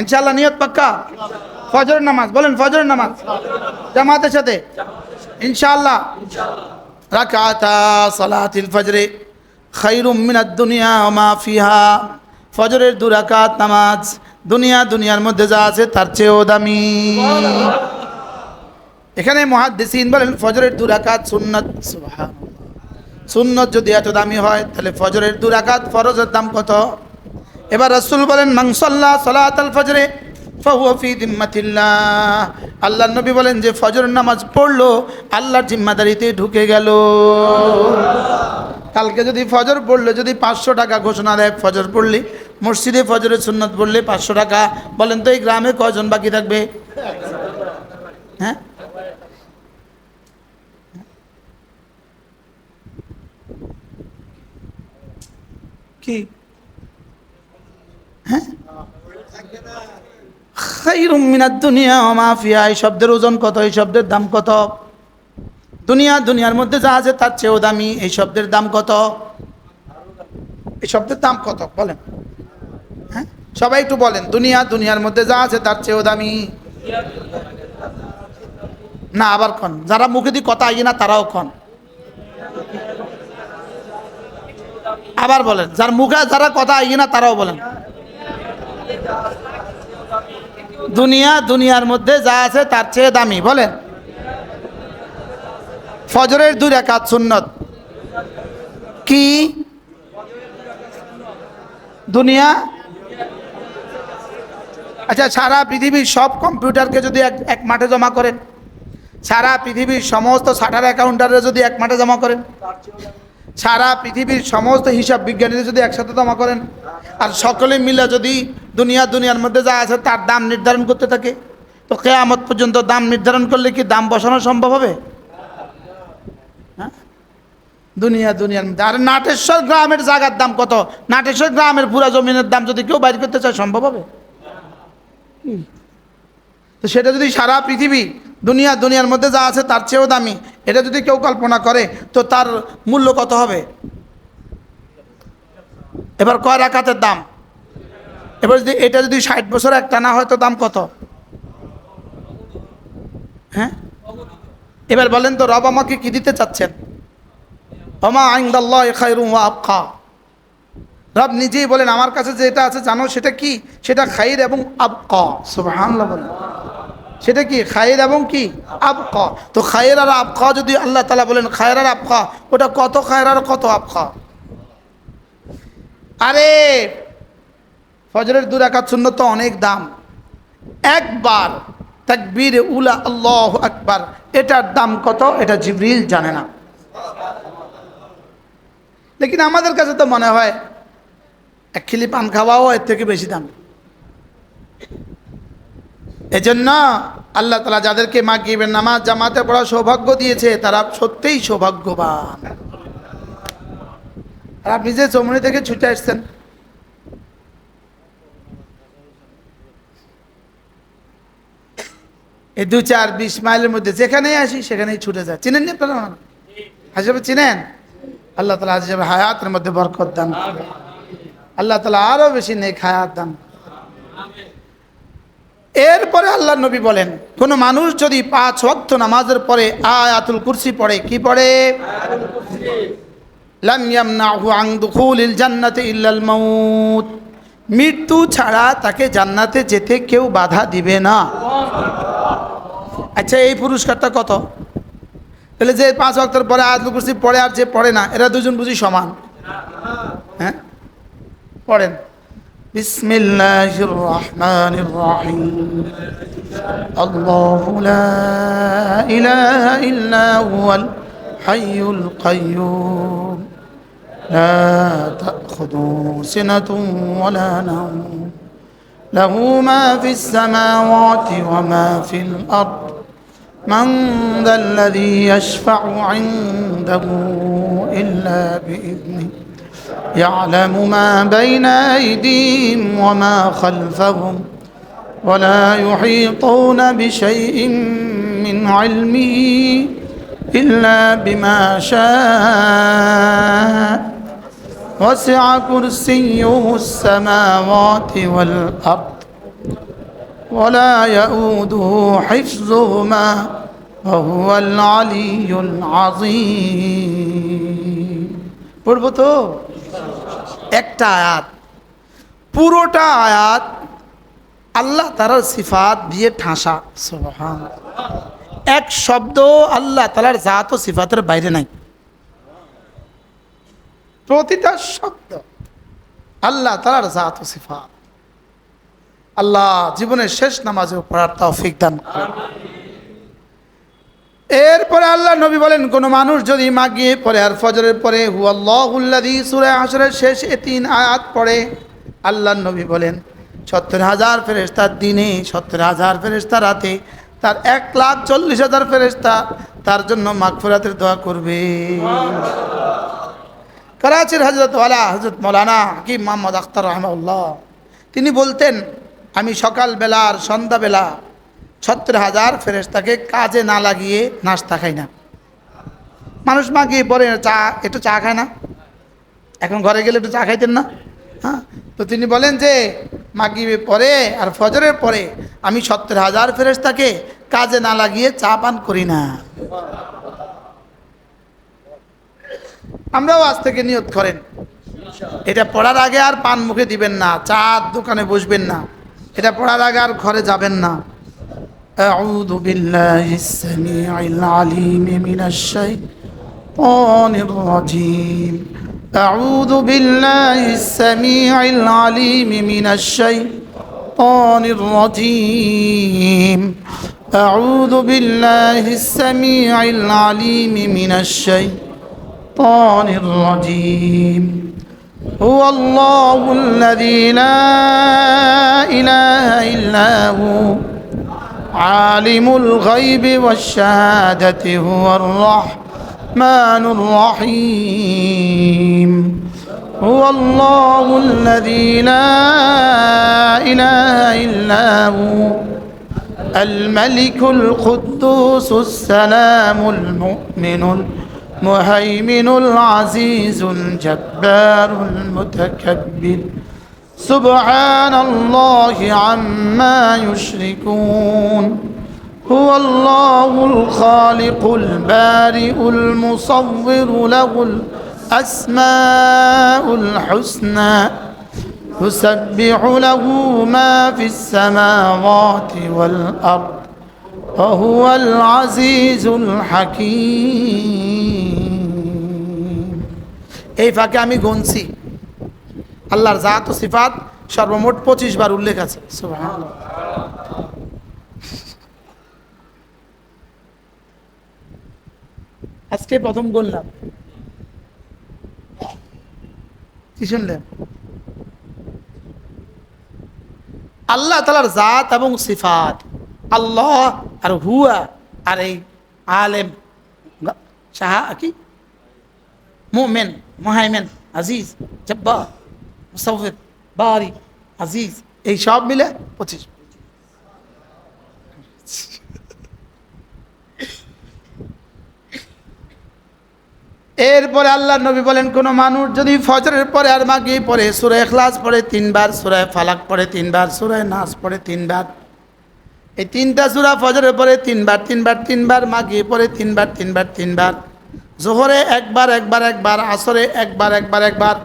S1: ইনশাআল্লাহ নিয়ত পাক্কা। ফজরের নামাজ বলেন, ফজরের নামাজ জামাতের সাথে ইনশাআল্লাহ। রাকাতা সালাতিল ফজরে খায়রুম মিনাদ দুনিয়া ওয়া মা ফিহা, ফজরের 2 রাকাত নামাজ দুনিয়ার মধ্যে যা আছে তার চেয়েও দামি। এখানে মুহাদ্দিসিন বলেন ফজরের 2 রাকাত সুন্নাত, সুবহানাল্লাহ, সুন্নত যদি এত দামি হয় তাহলে ফজরের 2 রাকাত ফরজের দাম কত? এবার রাসূল বলেন মান সাল্লা সালাতাল ফজরে ফাহুয়া ফি জিম্মাতিল্লাহ, আল্লাহর নবী বলেন যে ফজরের নামাজ পড়লো আল্লাহর জিম্মাদারিতে ঢুকে গেল। কালকে যদি ফজর পড়লে যদি 500 টাকা ঘোষণা দেয়, ফজর পড়লে মসজিদে ফজরের সুন্নত পড়লে 500 টাকা, বলেন তো এই গ্রামে কয়জন বাকি থাকবে? হ্যাঁ কি হ্যাঁ, খায়রুম মিনাদ দুনিয়া ওয়া মা ফিহা, এই শব্দের ওজন কত, এই শব্দের দাম কত? দুনিয়ার মধ্যে যা আছে তার চেয়েও দামি, এই শব্দের দাম কত? এই শব্দের দাম কত বলেন? হ্যাঁ সবাই একটু বলেন, দুনিয়ার মধ্যে যা আছে তার চেয়েও দামি। না আবার কন, যারা মুখে দিয়ে কথা আইয়ে না তারাও কন, আবার বলেন, যার মুখে যারা কথা আইয়ে না তারাও বলেন, দুনিয়ার মধ্যে যা আছে তার চেয়ে দামি, বলেন। ফজরের 2 রাকাত সুন্নত কি? দুনিয়া, আচ্ছা সারা পৃথিবীর সব কম্পিউটারকে যদি এক মাঠে জমা করেন, সারা পৃথিবীর সমস্ত শাটার অ্যাকাউন্টারে যদি এক মাঠে জমা করেন, সারা পৃথিবীর সমস্ত হিসাব বিজ্ঞানীদের যদি একসাথে জমা করেন, আর সকলে মিলে যদি দুনিয়ার মধ্যে যা আছে তার দাম নির্ধারণ করতে থাকে, তো কিয়ামত পর্যন্ত দাম নির্ধারণ করলে কি দাম বসানো সম্ভব হবে? হ্যাঁ দুনিয়ার মধ্যে। আর নাটেশ্বর গ্রামের জায়গার দাম কত? নাটেশ্বর গ্রামের পুরা জমিনের দাম যদি কেউ বাইর করতে চায় সম্ভব হবে? তো সেটা যদি সারা পৃথিবী দুনিয়ার মধ্যে যা আছে তার চেয়েও দামি, এটা যদি কেউ কল্পনা করে তো তার মূল্য কত হবে? এবার কয় রাকাতের দাম? এবার যদি এটা যদি 60 বছর একটা না হয় তো দাম কত? হ্যাঁ এবার বলেন তো রব আমাকে কি দিতে চাচ্ছেন? ওমা ইনদাল্লাহি খায়রুম ওয়া আবকা, রব নিজেই বলেন আমার কাছে যেটা আছে জানো সেটা কি? সেটা খায়র এবং আবকা। সুবহানাল্লাহ বলেন, সেটা কি? খায়র এবং কি আবকা। তো খায়র আর আবকা যদি আল্লাহ তাআলা বলেন খায়র আর আবকা, ওটা কত খায়র আর কত আবকা? আরে ফজরের 2 রাকাত সুন্নত তো অনেক দাম। একবার তাকবীর উলা আল্লাহু আকবার, এটার দাম কত? এটা জিবরিল জানে না। লেকিন আমাদের কাছে তো মনে হয় 1 খিলি পান খাওয়াও এর থেকে বেশি দাম। এজন্য আল্লাহ তাআলা যাদেরকে মাগরিবের নামাজ জামাতে পড়া সৌভাগ্য দিয়েছে তারা সত্যিই সৌভাগ্যবান। আর আপনি যে চমড়ি থেকে ছুটে আসছেন, এই 2-4-20 মাইলের মধ্যে যেখানেই আসি সেখানেই ছুটে যায়। চিনেন নি আপনারা? হাজির চিনেন? আল্লাহ তাআলা হাজির হায়াতের মধ্যে বরকত দান করুন, আল্লাহ তাআলা আরো বেশি নেক হায়াত দান। এরপরে আল্লাহ নবী বলেন কোন মানুষ যদি 5 ওয়াক্ত নামাজের পরে আয়াতুল কুরসি পড়ে, কি পড়ে? লাম ইয়ামনাহু আন দুখুলিল জান্নাতি ইল্লাল মাউত, মৃত্যু ছাড়া তাকে জান্নাতে যেতে কেউ বাধা দিবে না। আচ্ছা এই পুরস্কারটা কত? তাহলে যে 5 ওয়াক্তের পরে আয়াতুল কুরসি পড়ে আর যে পড়ে না, এরা দুজন বুঝি সমান? হ্যাঁ পড়েন, বিসমিল্লাহির রহমানির রহিম, আল্লাহু লা ইলাহা ইল্লা হুয়াল হাইয়ুল কাইয়্যুম لا تأخذه سنة ولا نوم له ما في السماوات وما في الأرض من ذا الذي يشفع عنده إلا بإذنه يعلم ما بين أيديهم وما خلفهم ولا يحيطون بشيء من علمه إلا بما شاء وسع كرسيه السماوات والأرض ولا يؤوده حفظهما وهو العلي العظيم পড়ব তো একটা আয়াত পুরোটা আয়াত আল্লাহ তাআলার সিফাত দিয়ে ঠাসা সুবহানাল্লাহ এক শব্দ আল্লাহ তাআলার জাত ও সিফাতের বাইরে নাই প্রতিটা শব্দ আল্লাহ তাআলার জাত ও সিফাত আল্লাহ জীবনের শেষ নামাজেও পড়ার তৌফিক দান করুন এরপরে আল্লাহ নবী বলেন কোন মানুষ যদি মাগিয়ে পড়ে আর ফজরের পরে হুয়াল্লাহুল্লাযী সূরা হাশরের শেষ এই 3 আয়াত পড়ে আল্লাহ নবী বলেন ৭০,০০০ ফেরেশতা দিনে ৭০,০০০ ফেরেশতা রাতে তার ১,৪০,০০০ ফেরেশতা তার জন্য মাগফিরাতের দোয়া করবে করাচির হযরত মাওলানা হাকিম মোহাম্মদ আখতার রাহমাহুল্লাহ তিনি বলতেন আমি সকালবেলা আর সন্ধ্যাবেলা ৭০,০০০ ফেরেশতাকে কাজে না লাগিয়ে নাস্তা খাই না মানুষ মাগিয়ে পরে চা একটু চা খায় না এখন ঘরে গেলে একটু চা খাইতেন না হ্যাঁ তো তিনি বলেন যে মাগরিবে পরে আর ফজরের পরে আমি ৭০,০০০ ফেরেশতাকে কাজে না লাগিয়ে চা পান করি না আমরাও আজ থেকে নিয়ত করেন এটা পড়ার আগে আর পান মুখে দিবেন না চা দোকানে বসবেন না এটা পড়ার আগে আর ঘরে যাবেন না أعوذ بالله السميع العليم من الشيطان الرجيم أعوذ بالله السميع العليم من الشيطان الرجيم أعوذ بالله السميع العليم من الشيطان الرجيم هو الله الذي لا إله إلا هو عالم الغيب والشهادة هو الرحمن الرحيم هو الله الذي لا إله إلا هو الملك القدوس السلام المؤمن المهيمن العزيز الجبار المتكبر سبحان الله عما يشركون هو الله الخالق البارئ المصور له الأسماء الحسنى يسبح له ما في السماوات والأرض وهو العزيز الحكيم এই ফাঁকে আমি গুনছি আল্লাহর জাত ও সিফাত সর্বমোট 25 বার উল্লেখ আছে সুবহানাল্লাহ আজকে প্রথম বললাম কি শুনলেন আল্লাহ তাআলার জাত এবং সিফাত আল্লাহ আর হুয়া আর এই আলেম শাহ কি মুমিন মুহাইমিন আজিজ জব্বার মুসাউফির বারি আজিজ এই সব মিলে 25 এরপরে আল্লাহ নবী বলেন কোন মানুষ যদি ফজরের পরে আর মাগরিব পড়ে সূরা ইখলাস পড়ে 3 বার সূরা ফালাক পড়ে 3 বার সূরা নাস পড়ে 3 বার এই তিনটা সূরা ফজরের পরে 3 বার 3 বার 3 বার মাগরিব পড়ে 3 বার 3 বার 3 বার যোহরে একবার একবার একবার আসরে একবার একবার একবার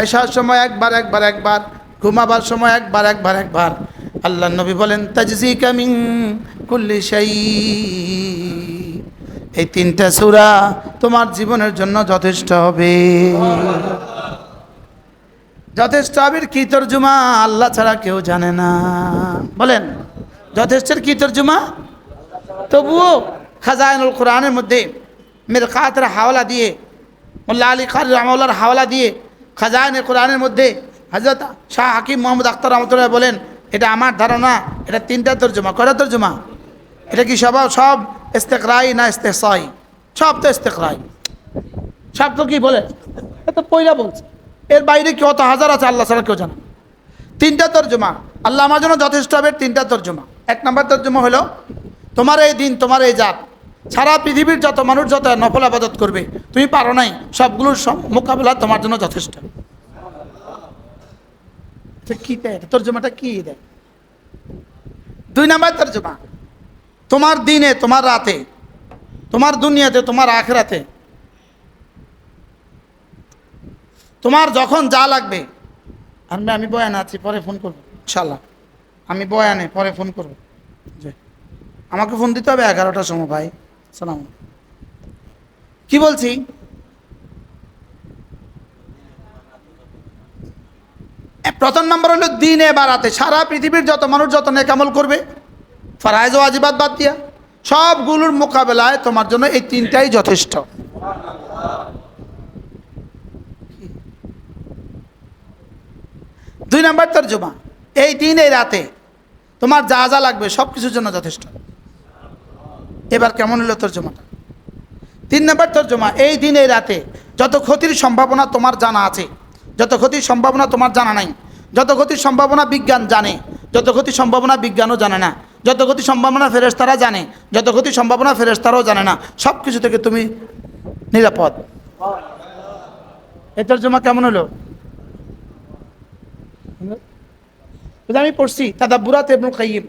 S1: এশার সময় একবার একবার একবার ঘুমাবার সময় একবার একবার একবার আল্লাহ নবী বলেন তাজজিকা মিন কুল্লি শাই এই তিনটা সূরা তোমার জীবনের জন্য যথেষ্ট হবে যথেষ্ট হবে কি তরজমা আল্লাহ ছাড়া কেউ জানে না বলেন যথেষ্টের কি তরজমা তবুও খাজাইনুল কোরআনের মধ্যে মিরকাতের হাওলা দিয়ে মোল্লা আলী খান রহমাউল্লাহর হাওয়ালা দিয়ে খাজানে কোরআনের মধ্যে হযরত শাহ হাকিম মোহাম্মদ আখতার রহমতুল্লাহ বলেন, এটা আমার ধারণা, এটা 3টা তর্জমা। কয়টা তর্জমা? এটা কি সব ইস্তেকরাই না ইস্তেহসাই? সব তো ইস্তেকরাই, সব তো কি বলে, এটা পয়লা বলছে। এর বাইরে কত হাজার আছে আল্লাহ ছাড়া কেউ জানে। 3টা তর্জমা আল্লাহ আমার জন্য যথেষ্ট হবে। 3টা তর্জমা। 1 নম্বর তর্জমা হলো, তোমার এই দিন, তোমার এই জাত, সারা পৃথিবীর যত মানুষ যত নফল আবাদত করবে, তুমি পারো নাই, সবগুলোর মোকাবেলা তোমার জন্য যথেষ্ট। কি দেয় তর্জমাটা? কি দেয়? 2 নম্বর তর্জমা, তোমার দিনে, তোমার রাতে, তোমার দুনিয়াতে, তোমার আখিরাতে, তোমার যখন যা লাগবে, আমি বয়ানে আছি, পরে ফোন করবো ইনশাল্লাহ। আমি বয়ানে পরে ফোন করবো। আমাকে ফোন দিতে হবে 11টার সময়। ভাই সালাম, কি বলছি? প্রথম নম্বর হলো দিনে বা রাতে, সারা পৃথিবীর যত মানুষ যত নেক আমল করবে, ফরজ ও ওয়াজিবাত বাদ দিয়া, সবগুলোর মোকাবেলায় তোমার জন্য এই 3টাই যথেষ্ট। দুই নম্বর তর্জমা, এই দিন এই রাতে তোমার যা যা লাগবে সব কিছুর জন্য যথেষ্ট। এবার কেমন হলো তর্জমাটা? 3 নম্বর তর্জমা, এই দিন এই রাতে যত ক্ষতির সম্ভাবনা তোমার জানা আছে, যত ক্ষতির সম্ভাবনা তোমার জানা নাই, যত ক্ষতির সম্ভাবনা বিজ্ঞান জানে, যত ক্ষতির সম্ভাবনা বিজ্ঞানও জানে না, যত ক্ষতির সম্ভাবনা ফেরেশতারা জানে, যত ক্ষতির সম্ভাবনা ফেরেশতারাও জানে না, সব কিছু থেকে তুমি নিরাপদ। এই তর্জমা কেমন হলো? আমি পড়ছি তাদাব্বুরাত ইবনুল কাইয়িম,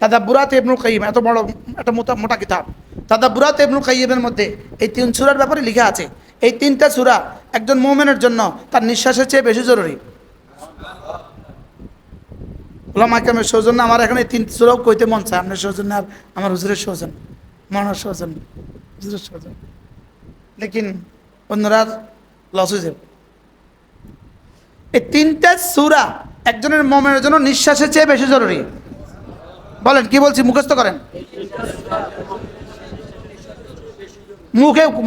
S1: তাদাব্বুরাত ইবনুল কাইয়িম, এত বড় একটা মোটা কিতাব। তাদাব্বুরাত ইবনুল কাইয়িমের মধ্যে এই 3 সূরার ব্যাপারে লেখা আছে। এই 3টা সূরা একজন মুমিনের জন্য তার নিঃশ্বাসের চেয়ে বেশি জরুরি। ওলামা কেরামের সৌজন্য আমার এখন এই 3 সূরাও কইতে মন চায়। আপনার সৌজন্য আর আমার হুজুরের সৌজন্য, মনের সৌজন্য, হুজুরের সৌজন্য, লেকিন অন্যরা লস হয়ে যাবে। এই 3টা সূরা একজনের মুমিনের জন্য নিঃশ্বাসের চেয়ে বেশি জরুরি। বলেন কি বলছি? মুখস্থ করেন,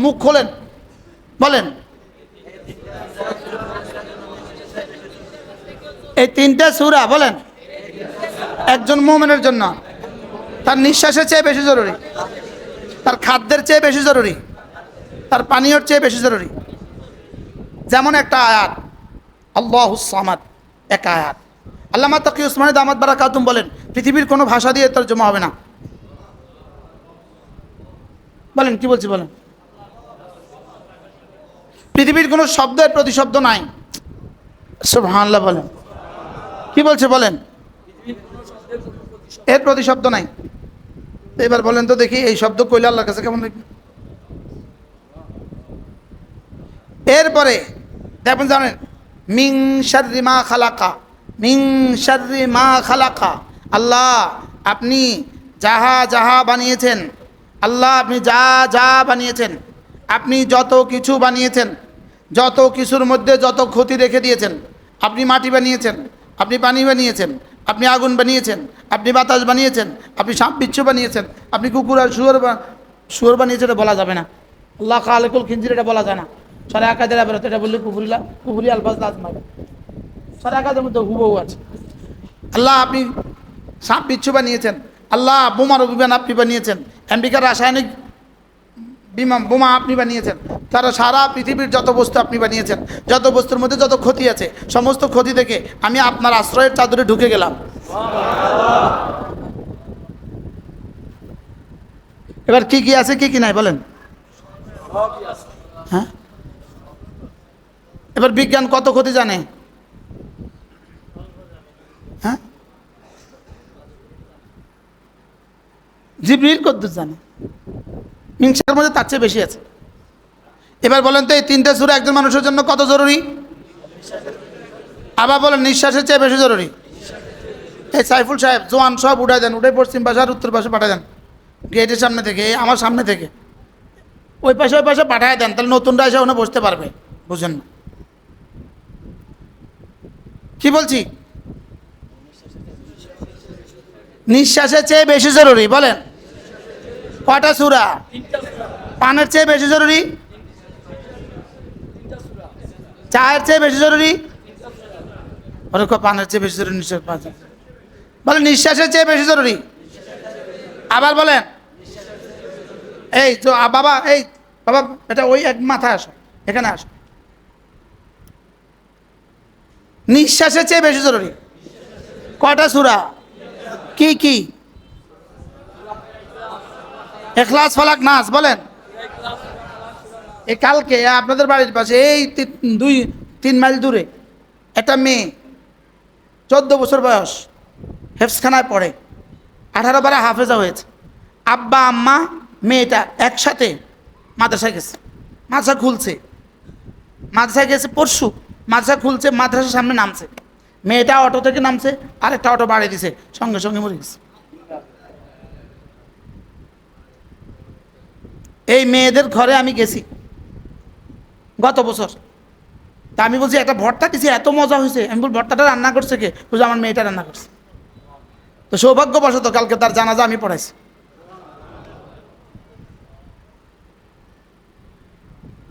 S1: মুখ খোলেন, বলেন। এই 3টা সূরা বলেন একজন মুমিনের জন্য তার নিঃশ্বাসের চেয়ে বেশি জরুরি, তার খাদ্যের চেয়ে বেশি জরুরি, তার পানীয়র চেয়ে বেশি জরুরি। যেমন একটা আয়াত, আল্লাহুস সামাদ, এক আয়াত। আল্লামা তাকি উসমানী দামাত বারাকাতুম বলেন, পৃথিবীর কোনো ভাষা দিয়ে তরজমা হবে না। বলেন কি বলছি? বলেন, পৃথিবীর কোনো শব্দের প্রতিশব্দ নাই। সুবহানাল্লাহ, বলেন কি বলছে? বলেন, এর প্রতিশব্দ নাই। এবার বলেন তো দেখি, এই শব্দ কইলে আল্লাহর কাছে কেমন লাগবে? এরপরে দেখবেন, জানেন, মিং শাররি মা খালাকা, মিং শাররি মা খালাকা, আল্লাহ আপনি যাহা যাহা বানিয়েছেন, আল্লাহ আপনি যা যা বানিয়েছেন, আপনি যত কিছু বানিয়েছেন, যত কিছুর মধ্যে যত ক্ষতি রেখে দিয়েছেন, আপনি মাটি বানিয়েছেন, আপনি পানি বানিয়েছেন, আপনি আগুন বানিয়েছেন, আপনি বাতাস বানিয়েছেন, আপনি সাপ বিচ্ছু বানিয়েছেন, আপনি কুকুর আর শুয়োর বানিয়েছেন, এটা বলা যাবে না। আল্লাহ খালিকুল খিনজির, এটা বলা যায় না। সারা আকাদের বেরোতে এটা বললে কুফুরি আলফাজ লাজমাবে। সারা আকাদের মধ্যে হুবহু আছে। আল্লাহ আপনি সাপ বিচ্ছু বানিয়েছেন, আল্লাহ বোমার অভিযান আপনি বানিয়েছেন, আমেরিকার রাসায়নিক বোমা আপনি বানিয়েছেন, তারা সারা পৃথিবীর যত বস্তু আপনি বানিয়েছেন, যত বস্তুর মধ্যে যত ক্ষতি আছে, সমস্ত ক্ষতি থেকে আমি আপনার আশ্রয়ের চাদরে ঢুকে গেলাম। এবার কি কি আছে কি কি নাই বলেন? হ্যাঁ, এবার বিজ্ঞান কত ক্ষতি জানে? হ্যাঁ, জিবরিল কদ্দুস জানে, মিংসার মধ্যে তার চেয়ে বেশি আছে। এবার বলেন তো, এই 3টা সূরা একজন মানুষের জন্য কত জরুরি? আবার বলেন, নিঃশ্বাসের চেয়ে বেশি জরুরি। এই সাইফুল সাহেব জোয়ান সব উঠাই দেন, উঠে পশ্চিম পাশে আর উত্তর পাশে পাঠায় দেন, গেটের সামনে থেকে, আমার সামনে থেকে ওই পাশে পাঠায় দেন, তাহলে নতুনরা এসে ওখানে বসতে পারবে। বুঝেন না কি বলছি? নিঃশ্বাসের চেয়ে বেশি জরুরি। বলেন কয়টা সূরা? পানের চেয়ে বেশি জরুরি, চায়ের চেয়ে বেশি জরুরি? ওরকম পানের চেয়ে বেশি জরুরি? নিঃশ্বাস বলেন নিঃশ্বাসের চেয়ে বেশি জরুরি। আবার বলেন। এই তো বাবা, এই বাবা, এটা ওই এক মাথায় আসো, এখানে আসো। নিঃশ্বাসের চেয়ে বেশি জরুরি। কয়টা সূরা? কি কি? ইখলাস, ফালাক, নাস। বলেন। এই কালকে আপনাদের বাড়ির পাশে এই 2-3 মাইল দূরে একটা মেয়ে, 14 বছর বয়স, হেফজখানায় পড়ে, 18 বারে হাফেজা হয়েছে। আব্বা আম্মা মেয়েটা একসাথে মাদ্রাসায় গেছে, মাদ্রাসা খুলছে, মাদ্রাসায় গেছে পরশু, মাদ্রাসা খুলছে, মাদ্রাসার সামনে নামছে, মেয়েটা অটো থেকে নামছে, আরেকটা অটো বাড়িয়ে দিছে, সঙ্গে সঙ্গে মরে গেছে। এই মেয়েদের ঘরে আমি গেছি গত বছর, তা আমি বলছি একটা ভর্তা দিছি, এত মজা হয়েছে। আমি বল ভর্তাটা রান্না করছে কে? বুঝলো আমার মেয়েটা রান্না করছে। তো সৌভাগ্যবশত কালকে তার জানাজা আমি পড়াইছি।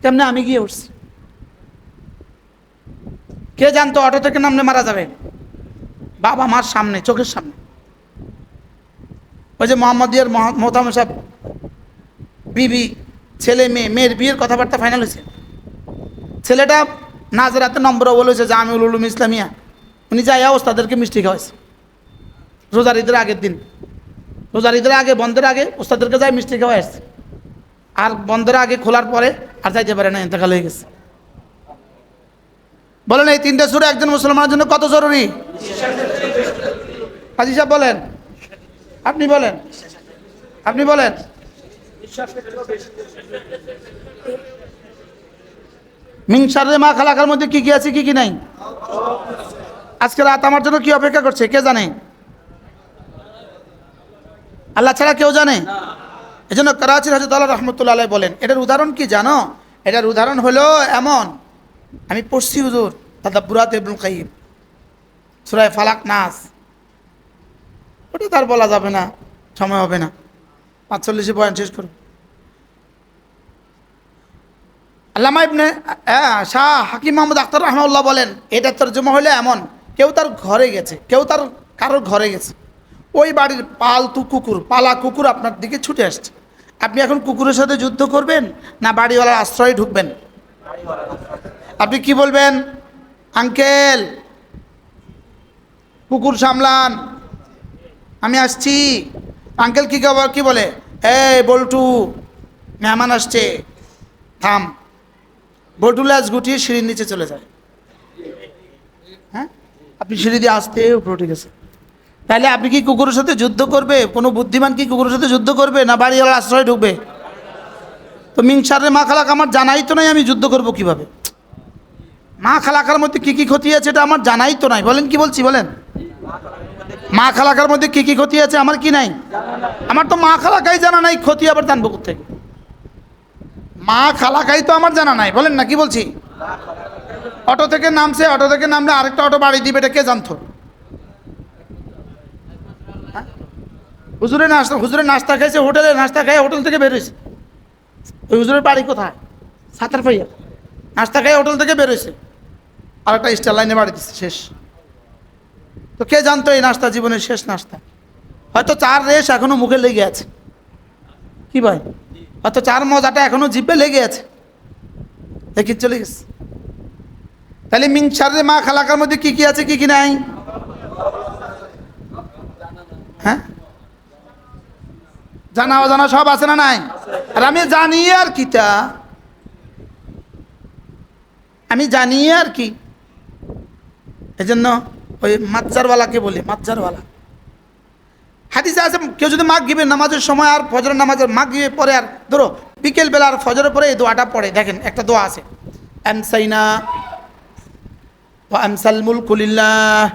S1: কেমনে আমি গিয়ে উঠছি? কে জানতো অটো থেকে নামলে মারা যাবে? বাবা মার সামনে, চোখের সামনে। ওই যে মোহাম্মদিয়ার মোহতাম সাহেব, বিবি, ছেলে মেয়ে, মেয়ের বিয়ের কথাবার্তা ফাইনাল হয়েছে। ছেলেটা নাজরাতে নম্বর বলেছে যে জামিউল উলুম ইসলামিয়া, উনি যাইয়া ওস্তাদেরকে মিষ্টি খাওয়াইছে রোজার ঈদের আগের দিন। রোজার ঈদের আগে, বন্ধের আগে ওস্তাদেরকে যাই মিষ্টি খাওয়াই আসছে। আর বন্ধের আগে খোলার পরে আর যাইতে পারে না, ইন্তেকাল হয়ে গেছে। বলেন এই 3টে সূরা একজন মুসলমানের জন্য কত জরুরি? হাজী সাহেব বলেন, আপনি বলেন, আপনি বলেন। মিন শাররি মা খালাকার মধ্যে কি কি আছে, কি কি নাই? আজকে রাত আমার জন্য কি অপেক্ষা করছে কে জানে? আল্লাহ ছাড়া কেউ জানে? এই জন্য করাচির হযরত আল্লাহ রহমতুল্লাহ আলাইহি বলেন, এটার উদাহরণ কি জানো? এটার উদাহরণ হলো এমন, আমি পড়ছি হুজুর তাদাব্বুরাত ইবনুল কাইয়িম, সূরা ফালাক, নাস, ওটা তার বলা যাবে না, সময় হবে না, 45 বয়ান শেষ করব। আল্লামা ইবনে শাহ হাকিম মোহাম্মদ আখতার রাহমাহুল্লাহ বলেন, এটা তরজমা হলো এমন, কেউ তার ঘরে গেছে, কেউ তার কারোর ঘরে গেছে, ওই বাড়ির পালতু কুকুর, পালা কুকুর আপনার দিকে ছুটে আসছে। আপনি এখন কুকুরের সাথে যুদ্ধ করবেন না বাড়িওয়ালার আশ্রয়ে ঢুকবেন? আপনি কি বলবেন? আঙ্কেল কুকুর সামলান, আমি আসছি। আঙ্কেল কি বলে? এই বল্টু, মেহমান আসছে, থাম। বল্টু ল্যাজ গুটিয়ে সিঁড়ির নিচে চলে যায়। হ্যাঁ, আপনি সিঁড়ি দিয়ে আসতে উপরে উঠে গেছে। তাহলে আপনি কি কুকুরের সাথে যুদ্ধ করবে? কোনো বুদ্ধিমান কি কুকুরের সাথে যুদ্ধ করবে না বাড়িওয়ালার আশ্রয় ঢুকবে? তো মিন শাররি মা খালাক আমার জানাই তো নাই, আমি যুদ্ধ করব কিভাবে? মা খালাকার মধ্যে কি কি ক্ষতি আছে এটা আমার জানাই তো নাই। বলেন কি বলছি বলেন? মা খালাকার মধ্যে কি কি ক্ষতি আছে আমার কি নাই? আমার তো মা খালাকাই জানা নাই, ক্ষতি আবার জানবো কোথেকে? মা খালাকাই তো আমার জানা নাই। বলেন না কি বলছি? অটো থেকে নামছে, অটো থেকে নামলে আরেকটা অটো বাড়ি দিবে, এটা কে জানতো? হুজুরের নাস্তা খাইছে হোটেলে, নাস্তা খাই হোটেল থেকে বেরোইছে। ওই হুজুরের বাড়ি কোথায়? সাতার পাইয়া। নাস্তা খাই হোটেল থেকে বেরোইছে, আর একটা স্টার লাইনে বাড়ি দিচ্ছে, শেষ। তো কে জানতো এই নাস্তা জীবনের শেষ নাস্তা? হয়তো 4 রেশ এখনো মুখে লেগে আছে, কি ভাই? হয়তো 4 মজাটা এখনো জিভে লেগে আছে, দেখি চলে গেছে। তাহলে মিন শাররি মা খালাকার মধ্যে কি কি আছে, কি কি নাই? হ্যাঁ, জানা অজানা সব আছে না নাই? আর আমি জানি আর কিটা, আমি জানি আর কি। এই জন্য ওই মাজ্জারওয়ালাকে বলি, মাজ্জারওয়ালা। হাদিসে আছে কেউ যদি মাগরিবের নামাজের সময় আর ফজরের নামাজের মাগরিবের পরে আর ধরো বিকেল বেলা আর ফজরের পরে এই দোয়াটা পড়ে, দেখেন একটা দোয়া আছে, আমসাইনা ওয়া আমসাল মুলকু লিল্লাহ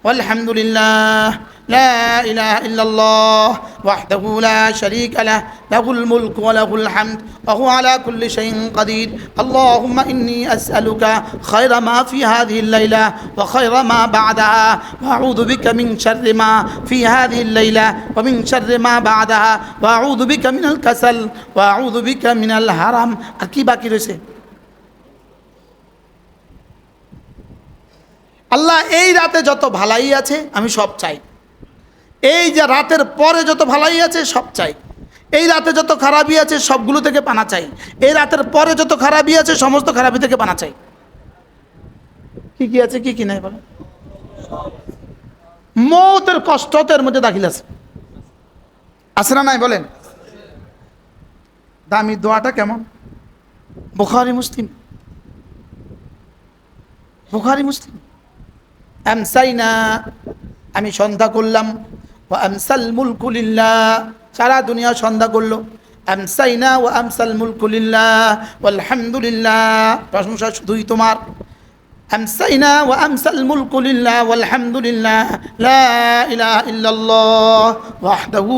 S1: ওয়ালহামদুলিল্লাহ লা ইলাহা ইল্লাল্লাহ ওয়াহদাহু লা শারীকা লাহ লাহুল মুলকু ওয়া লাহুল হামদ ওয়া হুয়া আলা কুল্লি শাইইন কাদির আল্লাহুম্মা ইন্নী আসআলুকা খায়রা মা ফি হাযিহিল লাইলা ওয়া খায়রা মা বা'দাহা ওয়া আউযু বিকা মিন শাররি মা ফি হাযিহিল লাইলা ওয়া মিন শাররি মা বা'দাহা ওয়া আউযু বিকা মিনাল কাসাল ওয়া আউযু বিকা মিনাল হারাম। আর কি বাকি রয়েছে? আল্লাহ এই রাতে যত ভালাই আছে আমি সব চাই, এই যে রাতের পরে যত ভালাই আছে সব চাই, এই রাতে যত খারাপই আছে সবগুলো থেকে পানা চাই, এই রাতের পরে যত খারাপই আছে সমস্ত খারাপি থেকে পানা চাই। কি কি আছে কি কি নাই বলেন? মৌতের কষ্ট তো এর মধ্যে দাখিল আছে, আছে না নাই বলেন? দামি দোয়াটা কেমন? বুখারী মুসলিম, বুখারী মুসলিম। আমসাইনা, আমি সন্ধ্যা করলাম, ওয়া আমসাল মুলকু লিল্লাহ, সারা দুনিয়া সন্ধ্যা করলো। আমসাইনা ওয়া আমসাল মুলকু লিল্লাহ ওয়ালহামদুলিল্লাহ, প্রশংসা শুধুই তোমার। আমসাইনা ওয়া আমসাল মুলকু লিল্লাহ ওয়ালহামদুলিল্লাহ, লা ইলাহা ইল্লাল্লাহ ওয়াহদাহু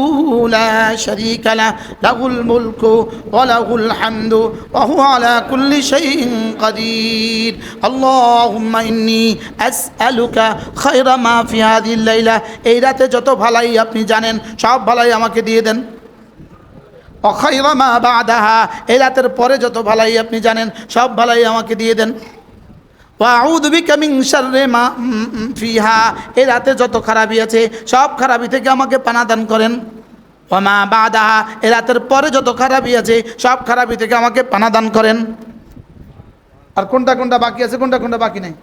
S1: লা শারীকা লাহু, লাহুল মুলকু ওয়া লাহুল হামদু ওয়া হুয়া আলা কুল্লি শাইইন কাদির। আল্লাহুম্মা ইন্নী আসআলুকা খায়রা মা ফি হাযিহিল লাইলা, এই রাতে যত ভালাই আপনি জানেন সব ভালাই আমাকে দিয়ে দেন। ওয়া খায়রা মা বা'দাহা, এই রাতের পরে যত ভালাই আপনি জানেন সব ভালাই আমাকে দিয়ে দেন। ওয়া আউযু বিকা মিন শাররি মা ফিহা, এই রাতে যত খারাপি আছে সব খারাপি থেকে আমাকে পানা দান করেন। ওয়া মা বা'দাহা, এই রাতের পরে যত খারাপি আছে সব খারাপি থেকে আমাকে পানা দান করেন। আর কোনটা কোনটা বাকি আছে, কোনটা কোনটা বাকি নেই?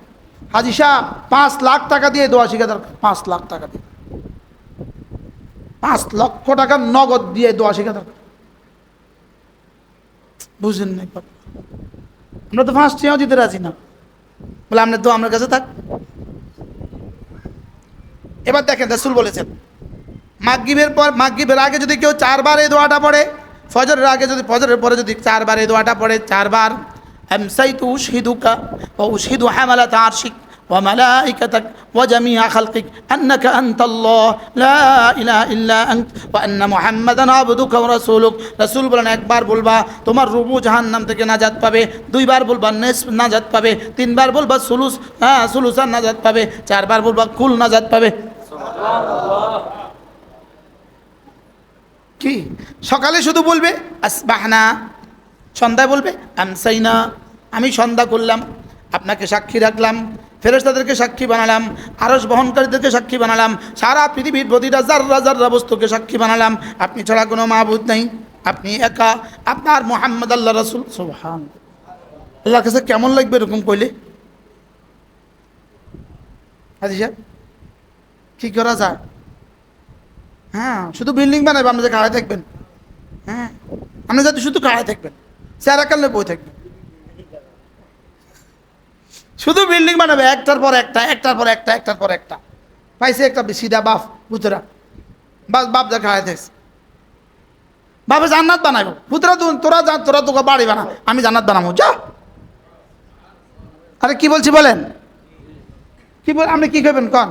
S1: হাজী সাহেব 5 লাখ টাকা দিয়ে দোয়া শিখা দরকার, 5 লাখ টাকা দিয়ে, 5 লক্ষ টাকা নগদ দিয়ে দোয়া শিখা দরকার। বুঝেন নাই? আমরা তো 5 টাকাও দিতে রাজি না, বলে আপনার দোয়া আমার কাছে থাক। এবার দেখেন রাসূল বলেছেন মাগরিবের পর, মাগরিবের আগে যদি কেউ 4 বার এই দোয়াটা পড়ে, ফজরের আগে যদি, ফজরের পরে যদি 4 বার এই দোয়াটা পড়ে, 4 বার, আমসাইতু উশহিদুকা ওয়া উশহিদু হামালাতা আরশিক ওয়া মালাইকাতাক ওয়া জামিআ খালকিক আন্নাকা আনতাল্লাহ লা ইলাহা ইল্লা আনত ওয়া আন্না মুহাম্মাদান আবদুকা ওয়া রাসূলুক। রাসূল বলেন একবার বলবা তোমার রুবু জাহান্নাম থেকে নাজাত পাবে, 2 বার বলবা নিসফ নাজাত পাবে, 3 বার বলবা সুলুস, সুলুসান নাজাত পাবে, 4 বার বলবা কুল নাজাত পাবে। সুবহানাল্লাহ। কি সকালে শুধু বলবে আসবাহনা, সন্ধ্যায় বলবে আমসাইনা, আমি সন্ধ্যা করলাম, আপনাকে সাক্ষী রাখলাম, ফেরেশতাদেরকে সাক্ষী বানালাম, আরশ বহনকারীদেরকে সাক্ষী বানালাম, সারা পৃথিবীর প্রতিটা জাররা জাররা বস্তুকে সাক্ষী বানালাম আপনি ছাড়া কোনো মাবুদ নেই, আপনি একা, আপনার মুহাম্মদ আল্লাহ রাসূল। সুবহানাল্লাহ। আল্লাহর কাছে কেমন লাগবে এরকম কইলে? হাজী সাহেব কি করা যায়? হ্যাঁ, শুধু বিল্ডিং বানাবে, আপনি যে খাড়ায় থাকবেন, হ্যাঁ আপনি যাতে শুধু খাড়ায় থাকবেন, চেয়ারাকালে বই থাকবেন, শুধু বিল্ডিং বানাবে একটার পর একটা, একটার পর একটা, একটার পর একটা। পাইছে একটা সিধা বাপ পুতরা, বাস বাপ যা খাড়ায় থাকছে, বাপে জান্নাত বানাইব, পুতরা তোরা যা, তোরা তোকে বাড়ি বানা, আমি জান্নাত বানাবো যা। আরে কি বলছি বলেন? কি বল, আপনি কি করবেন কন?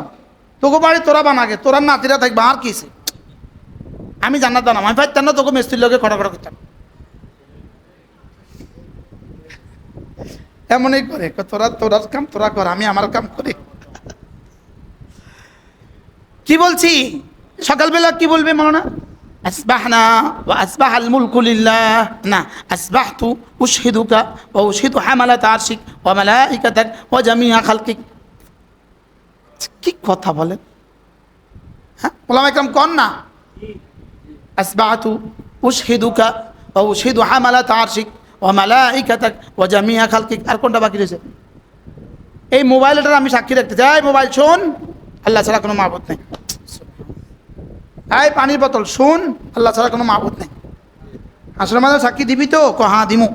S1: তোকে বাড়ি তোরা বানাগে, তোরা নাতিরা থাকবে, আর কিসে আমি জান্নাত বানাবো, আমি পাইতাম না তোকে মিস্ত্রির লোকে খড়া খড়া করতাম। এমনই করে তোরা তোরার কাম তোরা কর, আমি আমার কাম করি। কি বলছি? সকালবেলা কি বলবে মাওলানা? আসবাহনা ওয়া আসবাহাল মুলকু লিল্লাহ, না আসবাহতু উশহিদুকা ওয়া উশহিদু হামালাতা আরশিক ওয়া মালাইকাতাক ওয়া জামিআ খালকিক। কি কথা বলেন? হ্যাঁ, ওলামা ইকরাম কোন না আসবাহতু উশহিদুকা ওয়া উশহিদু হামালাতা আরশিক ওয়া মালাইকাতাক ওয়া জামিআ খালকিক। আর কোনটা বাকি রয়েছে? এই মোবাইলটার আমি সাক্ষী রাখতে চাই। মোবাইল শোন, আল্লাহ ছাড়া কোনো মাবুদ নেই। এই পানির বোতল শোন, আল্লাহ ছাড়া কোনো মাবুদ নেই। আসলে আমাদের সাক্ষী দিবি তো? হ্যাঁ দিমু।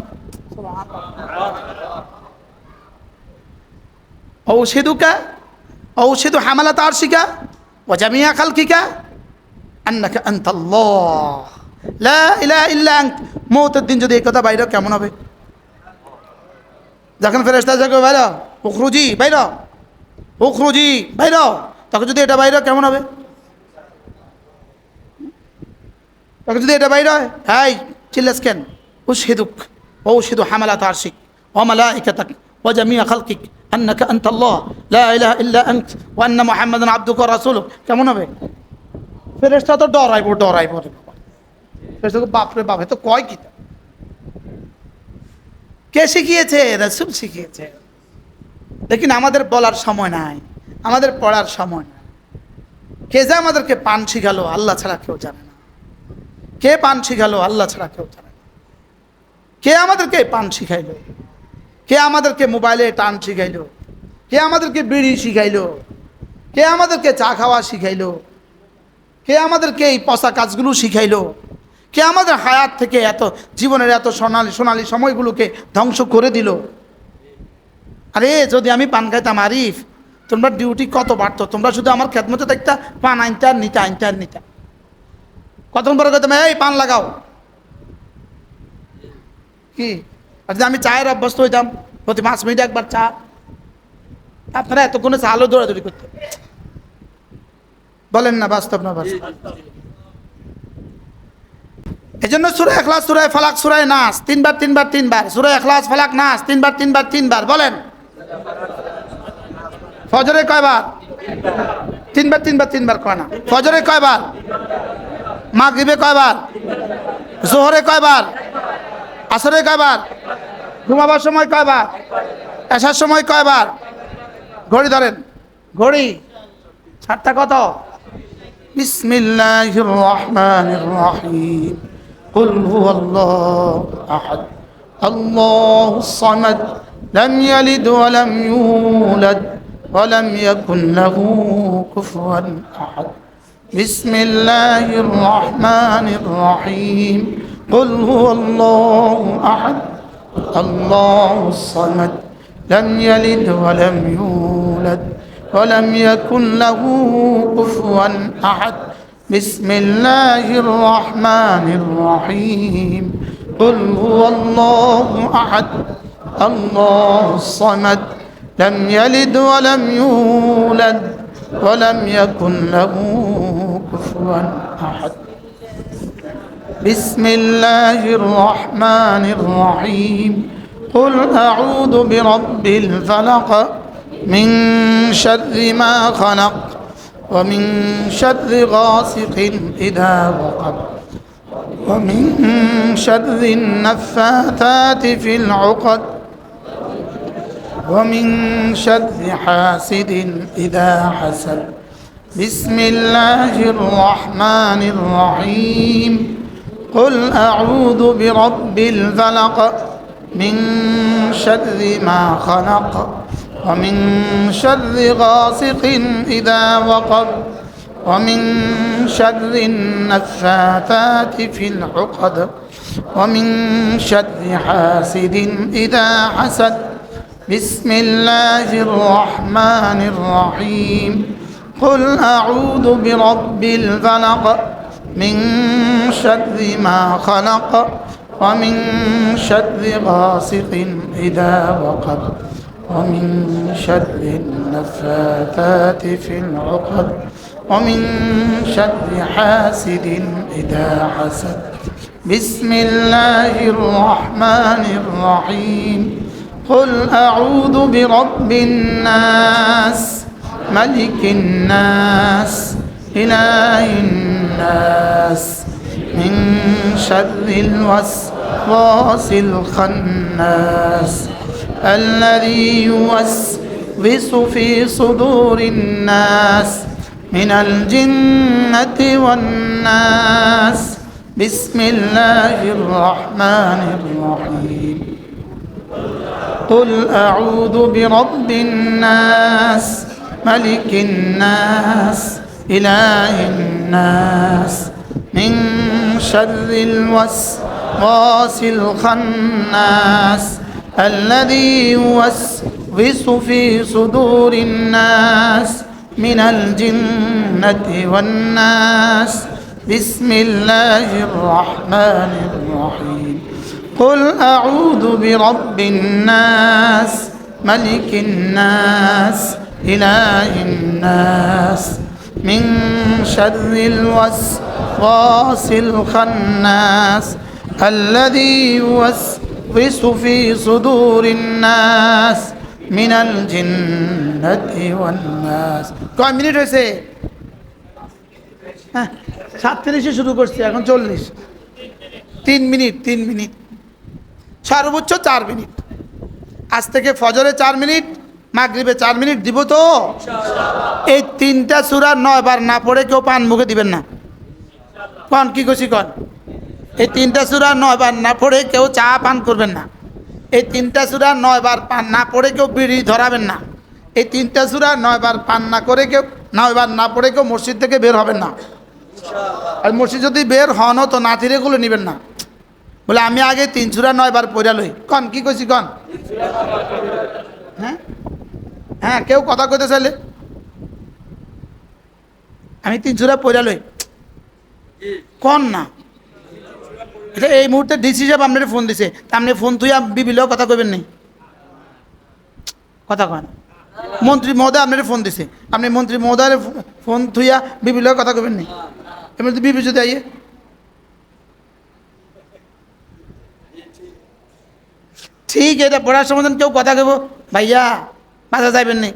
S1: ঔষধুকা ঔষধু হামালাত আরশিকা ওয়া জামিআ খালকিকা আন্নাকা আনতাল্লাহ লা ইলাহা ইল্লা আনত। মওতের দিন যদি এই কথা বাইরে কেমন হবে? যখন ফেরেশতা যাকে বাইরে উখরুজি বাইরে, উখরুজি বাইরে, তখন যদি এটা বাইরে কেমন হবে? তখন যদি এটা বাইরে হয়, হাই চিল্লাস কেন? উশহিদুক ওয়া উশহিদু হামালাত আরশিক ওয়া মালাইকাতাক ওয়া জামিআ খালকিক আন্নাকা আনতাল্লাহ লা ইলাহা ইল্লা আনত ওয়া আন্না মুহাম্মাদান আবদুকা ওয়া রাসূলুক। কেমন হবে? ফেরেশতা তো ডরাইবো ডরাইবো রে বাবা। ফেরেশতা বাপ রে বাপ, এ তো কয় কি? কে শিখিয়েছে? রাসূল শিখিয়েছে। দেখুন আমাদের বলার সময় নাই, আমাদের পড়ার সময়। কে যে আমাদেরকে পান শিখালো আল্লাহ ছাড়া কেউ জানে না। কে পান শিখালো আল্লাহ ছাড়া কেউ জানে না। কে আমাদেরকে পান শিখাইলো? কে আমাদেরকে মোবাইলে টান শিখাইলো? কে আমাদেরকে বিড়ি শিখাইলো? কে আমাদেরকে চা খাওয়া শিখাইলো? কে আমাদেরকে এই পচা কাজগুলো শিখাইলো? কে আমাদের হায়াত থেকে এত জীবনের এত সোনালি সোনালি সময়গুলোকে ধ্বংস করে দিল? আরে যদি আমি পান খাইতাম আরিফ, তোমরা ডিউটি কত বাড়তো, তোমরা শুধু আমার খেদমতে দেখতা, পান আনতে আর নিতা, আনতে আর নিতা। কতক্ষণ পরে কইতাম এই পান লাগাও কি। আর যদি আমি চায়ের অভ্যস্ত হইতাম, প্রতি 5 মিনিটে একবার চা, আপনারা এতক্ষণে চা আলো দৌড়াদৌড়ি করতে বলেন না? বাস্তব না বাস্তব? এই জন্য সূরা ইখলাস, সূরা ফালাক, সূরা নাস 3 বার, সূরা ইখলাস, ফালাক, নাস 3 বার বলেন। ফজরে কয়বার? 3 বার কয় না। ফজরে কয়বার? মাগরিবে কয়বার? জোহরে কয়বার? আসরে কয়বার? ঘুমাবার সময় কয়বার? এশার সময় কয়বার? ঘড়ি ধরেন, ঘড়ি 7টা কত? বিসমিল্লাহির রহমানির রহিম। কুল হুয়াল্লাহু আহাদ আল্লাহুস সামাদ লাম ইয়ালিদ ওয়া লাম ইউলাদ ওয়া লাম ইয়াকুন লাহু কুফুয়ান আহাদ। বিসমিল্লাহির রহমানির রহিম। কুল হুয়াল্লাহু আহাদ আল্লাহুস সামাদ লাম ইয়ালিদ ওয়া লাম ইউলাদ ولم يكن له كفوا أحد. بسم الله الرحمن الرحيم. قل هو الله أحد الله الصمد لم يلد ولم يولد ولم يكن له كفوا أحد. بسم الله الرحمن الرحيم. قل أعوذ برب الفلق من شر ما خلق ومن شر غاسق إذا وقب ومن شر النفاثات في العقد ومن شر حاسد إذا حسد. بسم الله الرحمن الرحيم. قل أعوذ برب الفلق من شر ما خلق ومن شر غاسق إذا وقب ومن شر النفاثات في العقد ومن شر حاسد إذا حسد. بسم الله الرحمن الرحيم. قل أعوذ برب الفلق من شر ما خلق ومن شر غاسق إذا وقب ومن شر النفاثات في العقد ومن شر حاسد إذا حسد. بسم الله الرحمن الرحيم. قل أعوذ برب الناس ملك الناس إله الناس من شر الوسواس الخناس الذي يوسوس في صدور الناس من الجنة والناس. بسم الله الرحمن الرحيم. قل أعوذ برب الناس ملك الناس إله الناس من شر الوسواس الخناس الذي يوسوس في صدور الناس من الجنة والناس. بسم الله الرحمن الرحيم. قل أعوذ برب الناس ملك الناس إله الناس من شر الوسواس الخناس الذي يوسوس في صدور الناس من الجنة والناس. কয় মিনিট হয়েছে? 37 শুরু করছি, এখন 40। 3 মিনিট সর্বোচ্চ 4 মিনিট। আজ থেকে ফজরে 4 মিনিট, মাগরিবে 4 মিনিট দিব তো? এই 3টা সূরা 9 বার না পড়ে কেউ পান মুখে দিবেন না। কোন কি কইছি কোন? এই 3টা সূরা 9 বার না পড়ে কেউ চা পান করবেন না। এই 3টা সূরা 9 বার পান না পড়ে কেউ বিড়ি ধরাবেন না। এই 3টা সূরা 9 বার পান না করে কেউ 9 বার না পড়ে কেউ মসজিদ থেকে বের হবেন না। আর মসজিদ যদি বের হন তো নাতিরেগুলো নেবেন না। বলে আমি আগে 3 সূরা 9 বার পড়া লই। কন কি কইছি কন? হ্যাঁ হ্যাঁ, কেউ কথা কইতে চাইলে আমি 3 সূরা পড়া লই কন না। এটা এই মুহূর্তে ডিসি সাহেব আপনার ফোন দিছে, আপনি ফোন তুইয়া বিবিলেও কথা কইবেন নাই, কথা কয় না। মন্ত্রী মহোদয় আপনার ফোন দিছে, আপনি মন্ত্রী মহোদয়ের ফোন তুইয়া বিবিলেও কথা কইবেন নাই। এমনি তো বিবি যদি আইয়ে ঠিক এটা পড়ার সমাধান কেউ কথা কইব ভাইয়া বাসা যাইবেন নাই।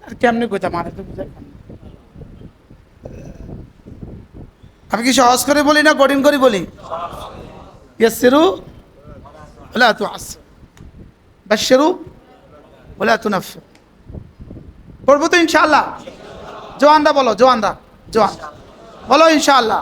S1: আর কেমনি কইতাম আর তো বুঝাই। আমি কি সহজ করে বলি না কঠিন করে বলি? ইয়াসসিরু ওয়ালা তুআসসিরু, বাশশিরু ওয়ালা তুনাফফিরু। পড়বো তো ইনশাআল্লাহ? জওয়ানরা বলো, জওয়ানরা জওয়ান বলো ইনশাআল্লাহ।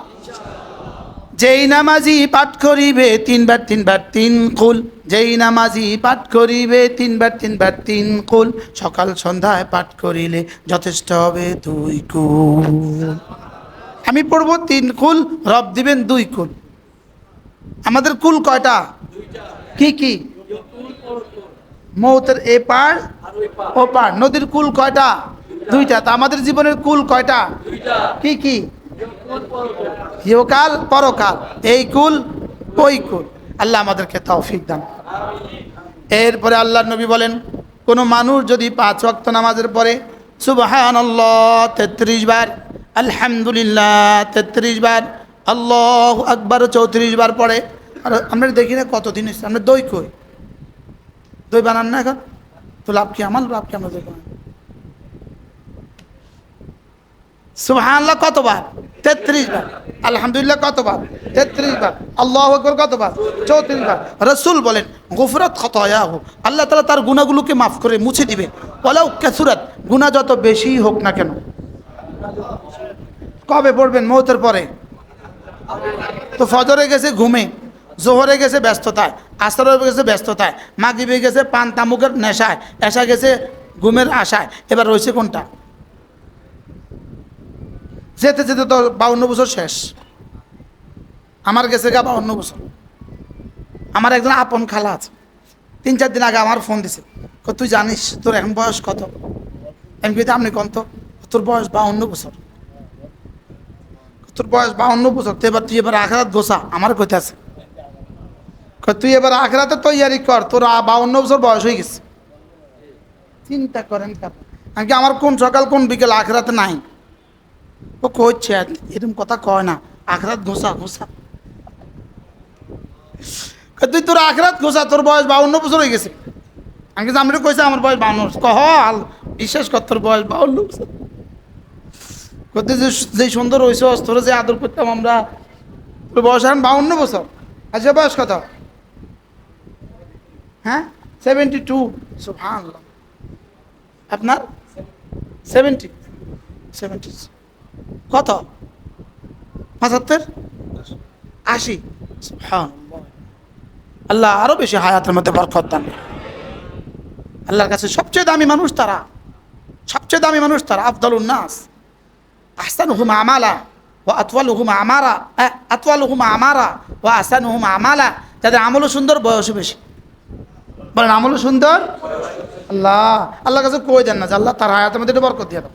S1: যেই নামাজি পাঠ করিবে 3 বার 3 বার 3 কুল, যেই নামাজি পাঠ করিবে 3 বার 3 বার 3 কুল, সকাল সন্ধ্যায় পাঠ করিলে যথেষ্ট হবে 2 কুল। আমি পড়বো 3 কুল, রব দিবেন 2 কুল। আমাদের কুল কয়টা? কি কি? মৌতের এ পার ও পার। নদীর কুল কয়টা? 2টা। তা আমাদের জীবনের কুল কয়টা? কি কি? ইহকাল পরকাল, এই কুল ওই কুল। আল্লাহ আমাদেরকে তৌফিক দান। এরপরে আল্লাহর নবী বলেন, কোনো মানুষ যদি 5 ওয়াক্ত নামাজের পরে সুবহানাল্লাহ 33 বার, আলহামদুলিল্লাহ 33 বার, আল্লাহু আকবার 34 বার পড়ে। আর আমরা দেখি না কতদিন হচ্ছে আমরা দই কই, দই বানান না এখন তো লাভ কি? আমার লাভ কি? আমরা দই বানান। সুবহানাল্লাহ কতবার? 33 বার। আলহামদুলিল্লাহ কতবার? 33 বার। আল্লাহু আকবার কতবার? 34 বার। রাসূল বলেন গুফরাত খতায়াহু, আল্লাহ তাআলা তার গুনাহগুলোকে মাফ করে মুছে দিবে। ওয়ালাউ কাসুরাত, গুনাহ যত বেশি হোক না কেন। কবে পড়বেন? মওতের পরে। তো ফজরে গেছে ঘুমে, জোহরে গেছে ব্যস্ততায়, আসরে গেছে ব্যস্ততায়, মাগরিবে গেছে পান তামুকের নেশায়, এশা গেছে ঘুমের আশায়। এবার রয়েছে কোনটা? যেতে যেতে তো 52 বছর শেষ। আমার গেছে গা 52 বছর। আমার একজন আপন খালা আছে, 3-4 দিন আগে আমার ফোন দিছে, তুই জানিস তোর এখন বয়স কত? আমি কইতে আপনি কন তো। তোর বয়স 52 বছর। তোর বয়স 52 বছর, তো এবার তুই এবার আখরাত গোসা। আমার কইতে আছে তুই এবার আখরাতে তৈয়ারি কর, তোর 52 বছর বয়স হয়ে গেছে। চিন্তা করেন আমি কি আমার কোন সকাল কোন বিকেল আখরাতে নাই? ও কইছে এরকম কথা কয় না, আখরাত ঘোষা ঘোষা। তুই তোর আখরাত ঘোষা, তোর বয়স 52 বছর হয়ে গেছে। আমি আমি কইছে আমার বয়স 52 বছর। কহ বিশ্বাস কর তোর বয়স 52 বছর। কত যে সুন্দর হয়েছ, তোর যে আদর করতাম আমরা, তোর বয়স এখন 52 বছর। আচ্ছা বয়স কত? হ্যাঁ 72। সুবহানাল্লাহ। আপনার 70 কত? 75 80। সুবহানাল্লাহ। আল্লাহ আরো বেশি হায়াতের মধ্যে বরকত দান। আল্লাহর কাছে সবচেয়ে দামি মানুষ তারা, সবচেয়ে দামি মানুষ তারা। আফদালুন নাস আহসানুহুম আমালা ওয়া আতওয়ালুহুম আমারা, আতওয়ালুহুম আমারা ওয়া আহসানুহুম আমালা। যাদের আমলও সুন্দর, বয়সও বেশি। বলেন আমলও সুন্দর। আল্লাহ আল্লাহর কাছে কই দেন না যে আল্লাহ তার হায়াতের মধ্যে একটু বরকত দিয়ে দাও।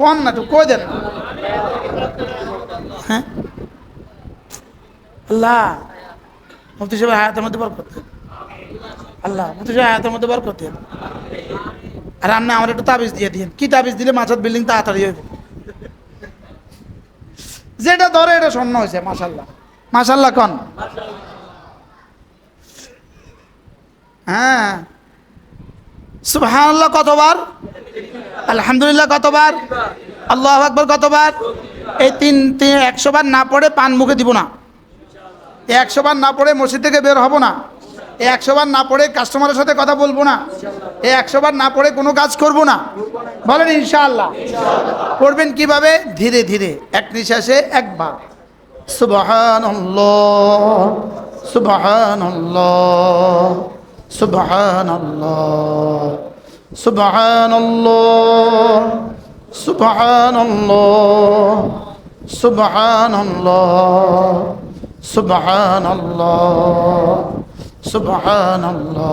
S1: কোন না একটু কই দেন না। হ্যাঁ আল্লাহ মুফতি সাহেব হায়াতের মধ্যে বরকত দেন। আল্লাহ মুফতি সাহেব হায়াতের মধ্যে বরকত দেন। আর আপনি আমার একটু তাবিজ দিয়ে দিন। কি তাবিজ দিলে মাছাত বিল্ডিং তাড়াতাড়ি হইব? যেটা ধরে এটা স্বর্ণ হয়েছে। মাশাল্লাহ মাশাল্লাহ কন। হ্যাঁ সুবহানাল্লাহ কতবার? আলহামদুলিল্লাহ কতবার? আল্লাহু আকবার কতবার? এই 100 বার না পড়ে পান মুখে দিব না। এই 100 বার না পড়ে মসজিদ থেকে বের হব না, এই 100 বার না পড়ে কাস্টমারের সাথে কথা বলবো না, এই 100 বার না পড়ে কোনো কাজ করব না। বলেন ইনশাআল্লাহ। পড়বেন কিভাবে? ধীরে ধীরে, এক নিঃশ্বাসে একবার। সুবহানাল্লাহ সুবহানাল্লাহ সুবহানাল্লাহ সুবহানাল্লাহ সুবহানাল্লাহ সুবহানাল্লাহ সুবহানাল্লাহ সুবহানাল্লাহ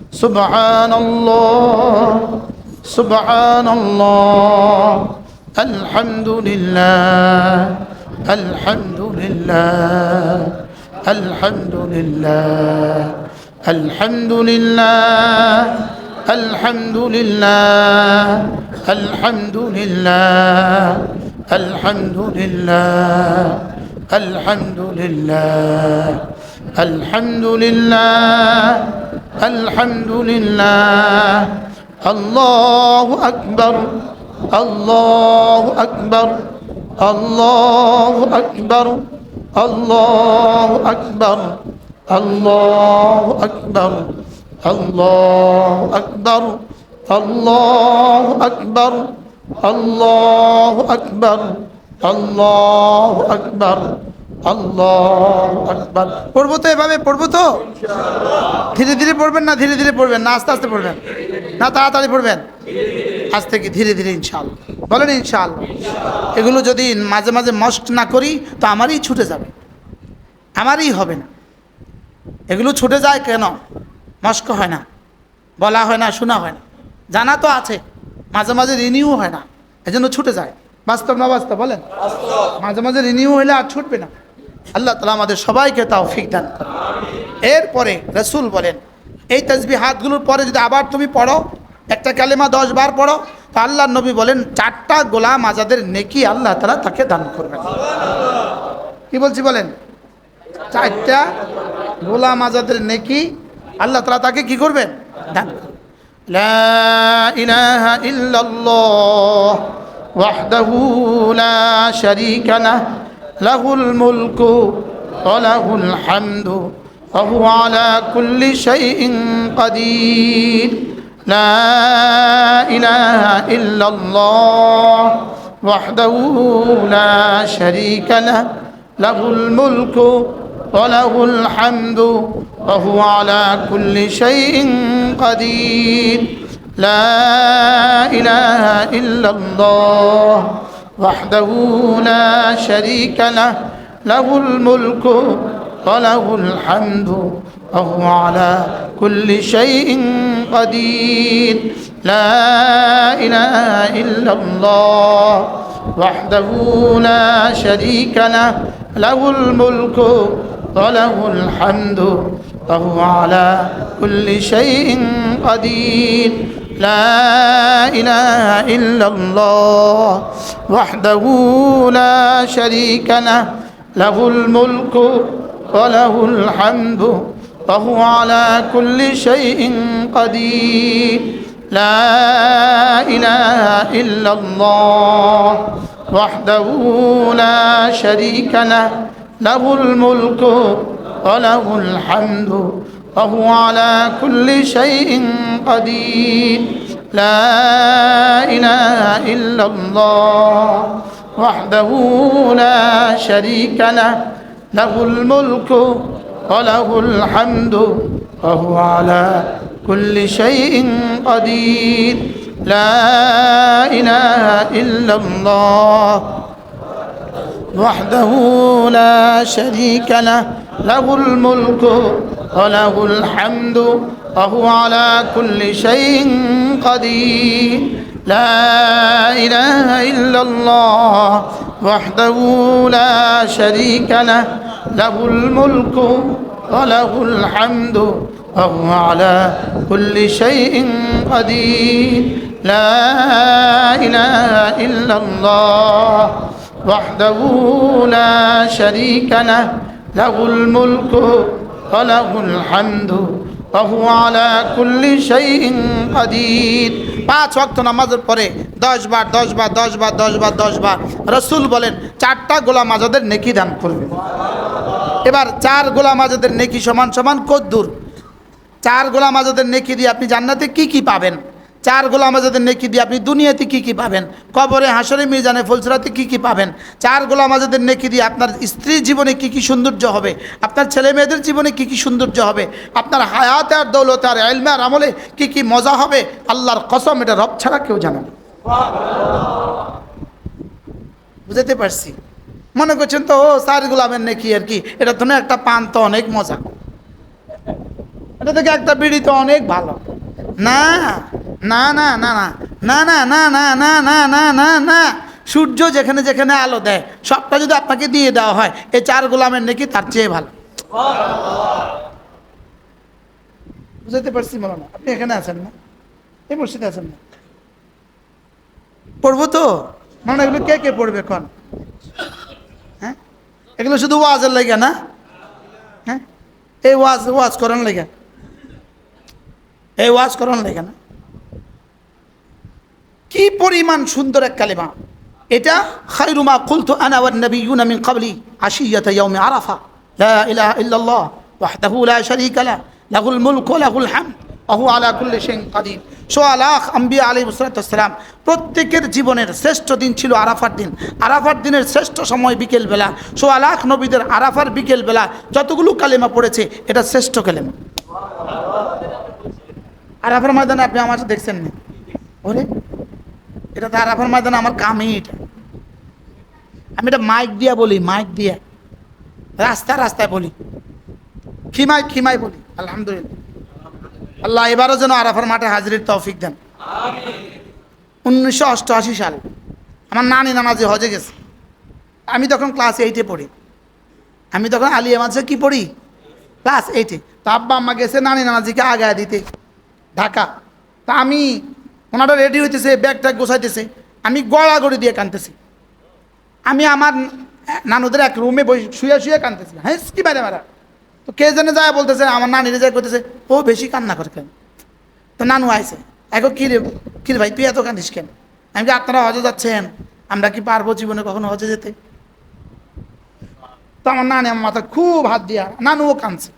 S1: সুবহানাল্লাহ সুবহানাল্লাহ আলহামদুলিল্লাহ আলহামদুলিল্লাহ আলহামদুলিল্লাহ আলহামদুলিল্লাহ আলহামদুলিল্লাহ আলহামদুলিল্লাহ আলহামদুলিল্লাহ আলহামদুলিল্লাহ আলহামদুলিল্লাহ আলহামদুলিল্লাহ আল্লাহু আকবার আল্লাহু আকবার আল্লাহু আকবার আল্লাহু আকবার আল্লাহু আকবার আল্লাহু আকবার আল্লাহু আকবার আল্লাহু আকবার আল্লাহু আকবার আল্লাহু আকবার। পড়বো তো এভাবে? পড়বো তো? ধীরে ধীরে পড়বেন না ধীরে ধীরে পড়বেন না আস্তে আস্তে পড়বেন না তাড়াতাড়ি পড়বেন? আজ থেকে ধীরে ধীরে ইনশাআল্লাহ। বলেন ইনশাআল্লাহ। এগুলো যদি মাঝে মাঝে মস্ক না করি তো আমারই ছুটে যাবে, আমারই হবে না। এগুলো ছুটে যায় কেন? মস্ক হয় না, বলা হয় না, শোনা হয় না, জানা তো আছে, মাঝে মাঝে রিনিউ হয় না, এজন্য ছুটে যায়। বাস্তব না বাস্তব? বলেন। মাঝে মাঝে রিনিউ হইলে আর ছুটবে না। আল্লাহ তাআলা আমাদের সবাইকে তৌফিক দান করেন। এরপরে রাসূল বলেন, এই তাসবিহাতগুলোর পরে যদি আবার তুমি পড়ো, একটা কালেমা 10 বার পড়ো, তো আল্লাহর নবী বলেন 4টা গোলাম আজাদের নেকি আল্লাহ তাআলা তাকে দান করবেন। কি বলছি বলেন? 4টা গোলাম আজাদের নেকি আল্লাহ তাআলা তাকে কি করবেন? দান করবেন। লা ইলাহা ইল্লাল্লাহ ওয়াহদাহু লা শারীকা লাহ লাহুল মুলকু ওয়া লাহুল হামদু ওয়া হুয়া আলা কুল্লি শাইইন কাদির। লা ইলাহা ইল্লাল্লাহ ওয়াহদাহু লা শারীকা লাহ লাহুল মুলকু ওয়া লাহুল হামদু ওয়া হুয়া আলা কুল্লি শাইইন কাদির। لا إله إلا الله وحده لا شريك له له الملك وله الحمد وهو على كل شيء قدير. لا إله إلا الله وحده لا شريك له له الملك وله الحمد وهو على كل شيء قدير. لا إله إلا الله وحده لا شريك له له الملك وله الحمد وهو على كل شيء قدير. لا إله إلا الله وحده لا شريك له له الملك وله الحمد وهو على كل شيء قدير. لا إله إلا الله وحده لا شريك له له الملك وله الحمد وهو على كل شيء قدير. لا إله إلا الله وحده لا شريك له له الملك وله الحمد وهو على كل شيء قدير. لا إله إلا الله وحده لا شريك له له الملك وله الحمد وهو على كل شيء قدير. لا إله إلا الله وحده لا شريك له له الملك وله الحمد وهو على كل شيء قدير. 5 ওয়াক্ত নামাজের পরে 10 বার 10 বার 10 বার 10 বার 10 বার রাসূল বলেন 4টা গোলাম আজাদের নেকি দান করবে। এবার 4 গোলাম আজাদের নেকি সমান সমান কদ্দুর? 4 গোলাম আজাদের নেকি দিয়ে আপনি জান্নাতে কি কি পাবেন? 4 গোলাম আজাদের নেকি দিয়ে আপনি দুনিয়াতে কি কি পাবেন? কবরে, হাসরে, মিজানে, ফুলসিরাতে কি কি পাবেন? 4 গোলাম আজাদের নেকি দিয়ে আপনার স্ত্রীর জীবনে কি কি সৌন্দর্য হবে, আপনার ছেলে মেয়েদের জীবনে কি কি সৌন্দর্য হবে, আপনার হায়াতে আর দৌলতে আর ইলমে আর আমলে কি কি মজা হবে, আল্লাহর কসম এটা রব ছাড়া কেউ জানে না। বুঝতে পারছি? মনে করছেন তো 4 গোলামের নেকি আর কি, এটা তো না, একটা পান তো অনেক মজা, এটা থেকে একটা বিড়ি তো অনেক ভালো। না না না না না না না না না না না না না না, সূর্য যেখানে যেখানে আলো দেয় সবটা যদি আপনাকে দিয়ে দেওয়া হয়, এই 4 গোলামের নেকি তার চেয়ে ভালো। বুঝতে পারছি? বলো না, আপনি এখানে আছেন না, এই মসজিদে আছেন না, পড়বো তো মানে এগুলো কে কে পড়বে এখন? হ্যাঁ, এগুলো শুধু ওয়াজের লেগে না? হ্যাঁ, এই ওয়াজ করার লেগে, এই ওয়াজ করার লেগে না? কি পরিমাণ সুন্দর এক কালিমা এটা! খায়রু মা কুলতু আনা ওয়ান নাবিয়্যুনা মিন ক্বাবলি আশিয়াতা ইয়াউমি আরাফা, লা ইলাহা ইল্লাল্লাহ ওয়াহদাহু লা শারীকা লাহু লাহুল মুলকু ওয়া লাহুল হামদ ওয়া হুয়া আলা কুল্লি শাইইন কাদির। 1.25 লাখ আম্বিয়া আলাইহিস সালাম প্রত্যেকের জীবনের শ্রেষ্ঠ দিন ছিল আরাফার দিন। আরাফার দিনের শ্রেষ্ঠ সময় বিকেলবেলা। 1.25 লাখ নবীদের আরাফার বিকেলবেলা যতগুলো কালিমা পড়েছে, এটা শ্রেষ্ঠ কালিমা। আরাফার ময়দানে আপনি আমার সাথে দেখছেন না? ওরে, এটা তো আরাফার ময়দানে আমার কামই এটা। আমি এটা মাইক দিয়া বলি, মাইক দিয়া রাস্তায় রাস্তায় বলি, খিমাই বলি। আলহামদুলিল্লাহ, আল্লাহ এবারও যেন আরাফার মাঠে হাজিরের তৌফিক দেন। 1988 সাল আমার নানি নামাজে হজে গেছে। আমি তখন ক্লাস 8-এ পড়ি। আমি তখন আলিয়া মাঝে কি পড়ি? ক্লাস 8-এ। তো আব্বা আম্মা গেছে নানি নামাজিকে আগায় দিতে ঢাকা। তা আমি, ওনারা রেডি হইতেছে, ব্যাগ ট্যাগ গোছাইতেছে, আমি গড়াগড়ি দিয়ে কাঁদতেছি। আমি আমার নানুদের এক রুমে শুয়ে শুয়ে কাঁদতেছি, হ্যাঁ কি বাইরে মারা। তো কে জানে যায় বলতেছে, আমার নানিরে যায় করতেছে, ও বেশি কান্না করে কেন? তো নানু আইছে, এখন কি রে ভাই তুই এত কান্দিস কেন? আমি কি, আপনারা হজে যাচ্ছেন, আমরা কি পারবো জীবনে কখনো হজে যেতে? তো আমার নানি আমার মাথা খুব হাত দিয়া, নানুও কাঁদছে,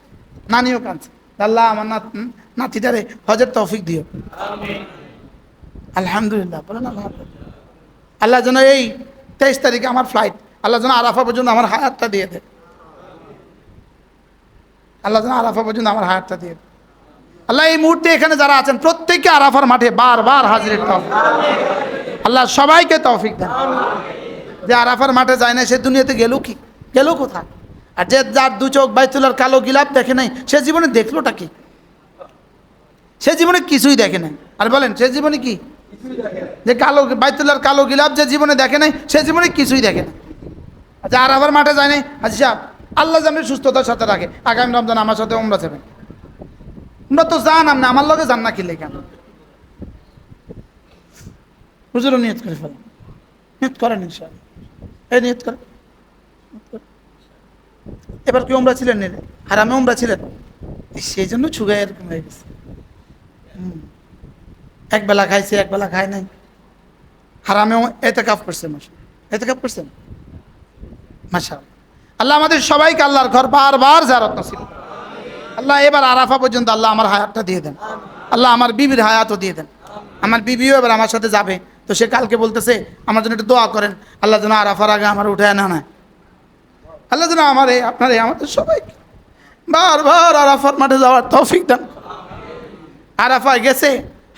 S1: নানিও কাঁদছে। আল্লাহ আমার নাতিটারে হজের তৌফিক দিও। আলহামদুলিল্লাহ, বলেন আলহামদুলিল্লাহ। আল্লাহ যেন এই 23 তারিখে আমার ফ্লাইট, আল্লাহ যেন আরাফা পর্যন্ত আমার হায়াতটা দিয়ে দেয়। আল্লাহ যেন আরাফা পর্যন্ত আমার হায়াতটা দিয়ে দেয়। আল্লাহ এই মুহূর্তে এখানে যারা আছেন প্রত্যেককে আরাফার মাঠে বারবার হাজিরের তৌফিক আল্লাহ সবাইকে তৌফিক দেন। যে আরাফার মাঠে যায় না সে দুনিয়াতে গেল কোথায়? আর যে যার 2 চোখ বাইতুল্লাহর কালো গিলাপ দেখে নাই, সে জীবনে দেখলোটা কি? সে জীবনে কিছুই দেখে নাই। আর বলেন, সে জীবনে কি? যে কালো বাইতুল্লাহর কালো গিলাপ যে জীবনে দেখে নাই, সে জীবনে কিছুই দেখে না। আচ্ছা, আরাফার মাঠে যায় নাই, হাজি সাহেব আল্লাহ যেন সুস্থতার সাথে রাখে, আগামী রমজান আমার সাথে উমরা যাবেন। আমরা তো জানাম না, আমার লগে জান না কি লেখা। হুজুরও নিয়ত করে ফেলেন, নিয়ত করেন ইনশাআল্লাহ, এই নিয়ত করেন। এবার কি উমরা ছিলেন? হারামে উমরা ছিলেন, সেই জন্য ছুগায় এরকম হয়ে গেছে। একবেলা খাইছে, একবেলা খায় নাই। হারামেও এতেকাফ করছেন, এতেকাফ করছেন মাশাআল্লাহ। আল্লাহ আমাদের সবাইকে আল্লাহর ঘর বারবার জিয়ারত নসিব। আল্লাহ এবার আরাফা পর্যন্ত আল্লাহ আমার হায়াতটা দিয়ে দেন। আল্লাহ আমার বিবির হায়াতও দিয়ে দেন। আমার বিবিও এবার আমার সাথে যাবে, তো সে কালকে বলতেছে আমার জন্য একটু দোয়া করেন, আল্লাহ যেন আরাফার আগে আমার উঠে না নেয়। আল্লাহ যেন আমারে আপনারে আমাদের সবাইকে বারবার আরাফার মাঠে যাওয়ার তৌফিক দেন। আরাফায় গেছে,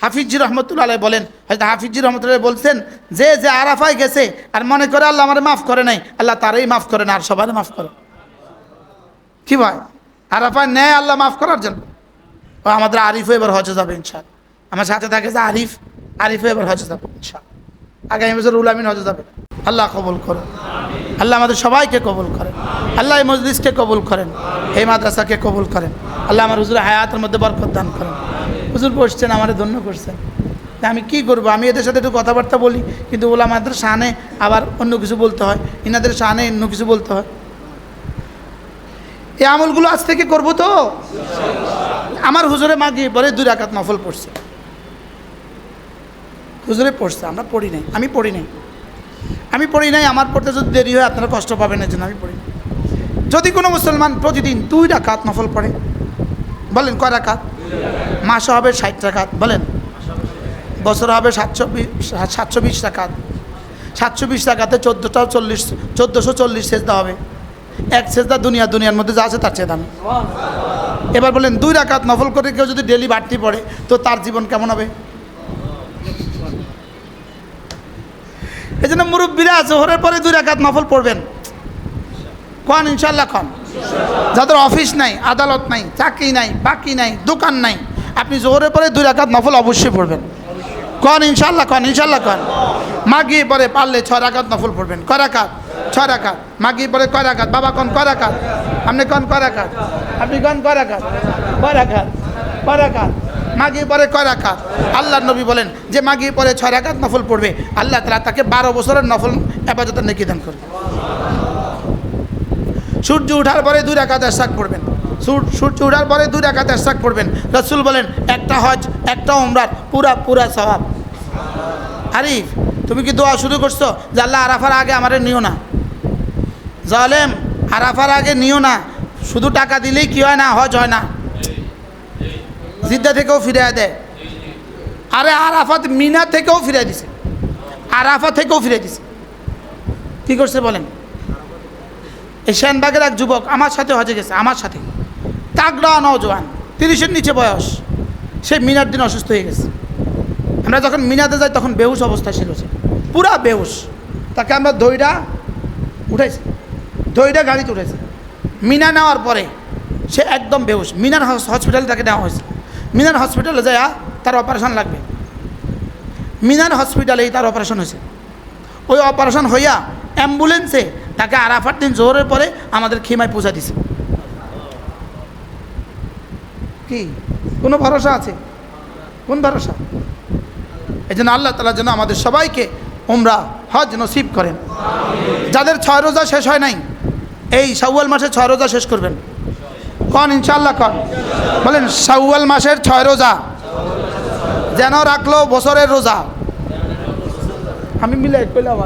S1: হাফিজি রহমতুল্লাহ আলাইহি বলেন, হয়তো হাফিজি রহমতুল্লাহ বলছেন যে যে আরাফায় গেছে আর মনে করে আল্লাহ আমার মাফ করে নাই, আল্লাহ তারই মাফ করে না, আর সবার মাফ করে। কি ভাই, আরাফায় নেয় আল্লাহ মাফ করার জন্য। ও আমাদের আরিফও এবার হজে যাবে ইনশাআল্লাহ। আমার সাথে থাকে যে আরিফও এবার হজে যাবে ইনশাআল্লাহ। আগামী বছর উলামিন হজে যাবে। আল্লাহ কবুল করুন, আল্লাহ আমাদের সবাইকে কবুল করেন। আল্লাহ এই মজলিসকে কবুল করেন, এই মাদ্রাসাকে কবুল করেন। আল্লাহ আমার হুজুরের হায়াতের মধ্যে বরকত দান করেন। হুজুর বসছেন, আমারে ধন্য করছেন। আমি কি করবো, আমি এদের সাথে একটু কথাবার্তা বলি, কিন্তু ওলামাদের শানে আবার অন্য কিছু বলতে হয়, ইনাদের শানে অন্য কিছু বলতে হয়। এই আমলগুলো আজ থেকে করবো তো। আমার হুজুরে মাগিয়ে বলে 2 রাকাত নফল পড়ছে, হুজুরে পড়ছে, আমরা পড়ি নাই, আমি পড়ি নাই। আমার পড়তে যদি দেরি হয় আপনারা কষ্ট পাবেন, এর জন্য আমি পড়ি নাই। যদি কোনো মুসলমান প্রতিদিন 2 রাকাত নফল পড়ে, বলেন কয় রাকাত? মাসে হবে 60 রাকাত, বলেন বছরে হবে 720 রাকাত। 720 রাকাতে 1440 সেজদা হবে। এক সেজদা দুনিয়ার মধ্যে যা আছে তার চেয়ে দামি। এবার বলেন 2 রাকাত নফল করে কেউ যদি ডেলি বাড়তি পড়ে তো তার জীবন কেমন হবে? এই জন্য মুরব্বীরা জোহরের পরে 2 রাকাত নফল পড়বেন। কোন ইনশাল্লাহ কোন? যাদের অফিস নাই, আদালত নাই, চাকরি নাই, বাকি নাই, দোকান নাই, আপনি জোহরের পরে 2 রাকাত নফল অবশ্যই পড়বেন। কোন ইনশাল্লাহ কোন? ইনশাল্লাহ কোন? মাগরিব পরে পারলে 6 রাকাত নফল পড়বেন। কয় রাকাত? 6 রাকাত। মাগরিব পরে কয় রাকাত? বাবা কোন কয় রাকাত? আপনি কোন কয় রাকাত? আপনি কোন কয় রাকাত? কয় রাকাত? কয় রাকাত? মাগরিব পরে কয় রাকাত? আল্লাহর নবী বলেন যে মাগরিব পরে 6 রাকাত নফল পড়বে, আল্লাহ তাআলা তাকে 12 বছরের নফল ইবাদতের নেকি দান করবে। সূর্য ওঠার পরে 2 রাকাত ইশরাক পড়বেন। সূর্য ওঠার পরে 2 রাকাত ইশরাক পড়বেন। রাসূল বলেন একটা হজ একটা উমরার পুরা সওয়াব। আরিফ, তুমি কি দোয়া শুরু করছো যে আল্লাহ আরাফার আগে আমারে নিও না? জালেম, আরাফার আগে নিও না। শুধু টাকা দিলেই কি হয় না? হজ হয় না। জিদ্দা থেকেও ফিরিয়ে দেয়। আরে আরাফাত মিনা থেকেও ফিরিয়ে দিছে, আরাফা থেকেও ফিরিয়ে দিছে। কী করছে বলেন? এই সেনবাগের এক যুবক আমার সাথে হজে গেছে, আমার সাথে, তাগড়া নওজোয়ান, 30-এর নিচে বয়স। সে মিনার দিন অসুস্থ হয়ে গেছে। আমরা যখন মিনাতে যাই তখন বেহুশ অবস্থায় ছিল, সে পুরা বেহুশ। তাকে আমরা দইটা উঠেছি, দইটা গাড়িতে উঠেছে। মিনা নেওয়ার পরে সে একদম বেহুশ। মিনার হসপিটালে তাকে নেওয়া হয়েছে। মিনার হসপিটালে যায় তার অপারেশন লাগবে। মিনার হসপিটালেই তার অপারেশন হয়েছে। ওই অপারেশন হইয়া অ্যাম্বুলেন্সে তাকে আরাফার দিন জোহরের পরে আমাদের খিমায় পৌঁছা দিছে। কি কোনো ভরসা আছে? কোন ভরসা? এই জন্য আল্লাহ তাআলা যেন আমাদের সবাইকে উমরা হজ নসিব করেন। যাদের 6 রোজা শেষ হয় নাই, এই শাওয়াল মাসে 6 রোজা শেষ করবেন। কোন ইনশাআল্লাহ কোন? বলেন শাওয়াল মাসের 6 রোজা যেন রাখলো বছরের রোজা। আমি মিলে কইলাম,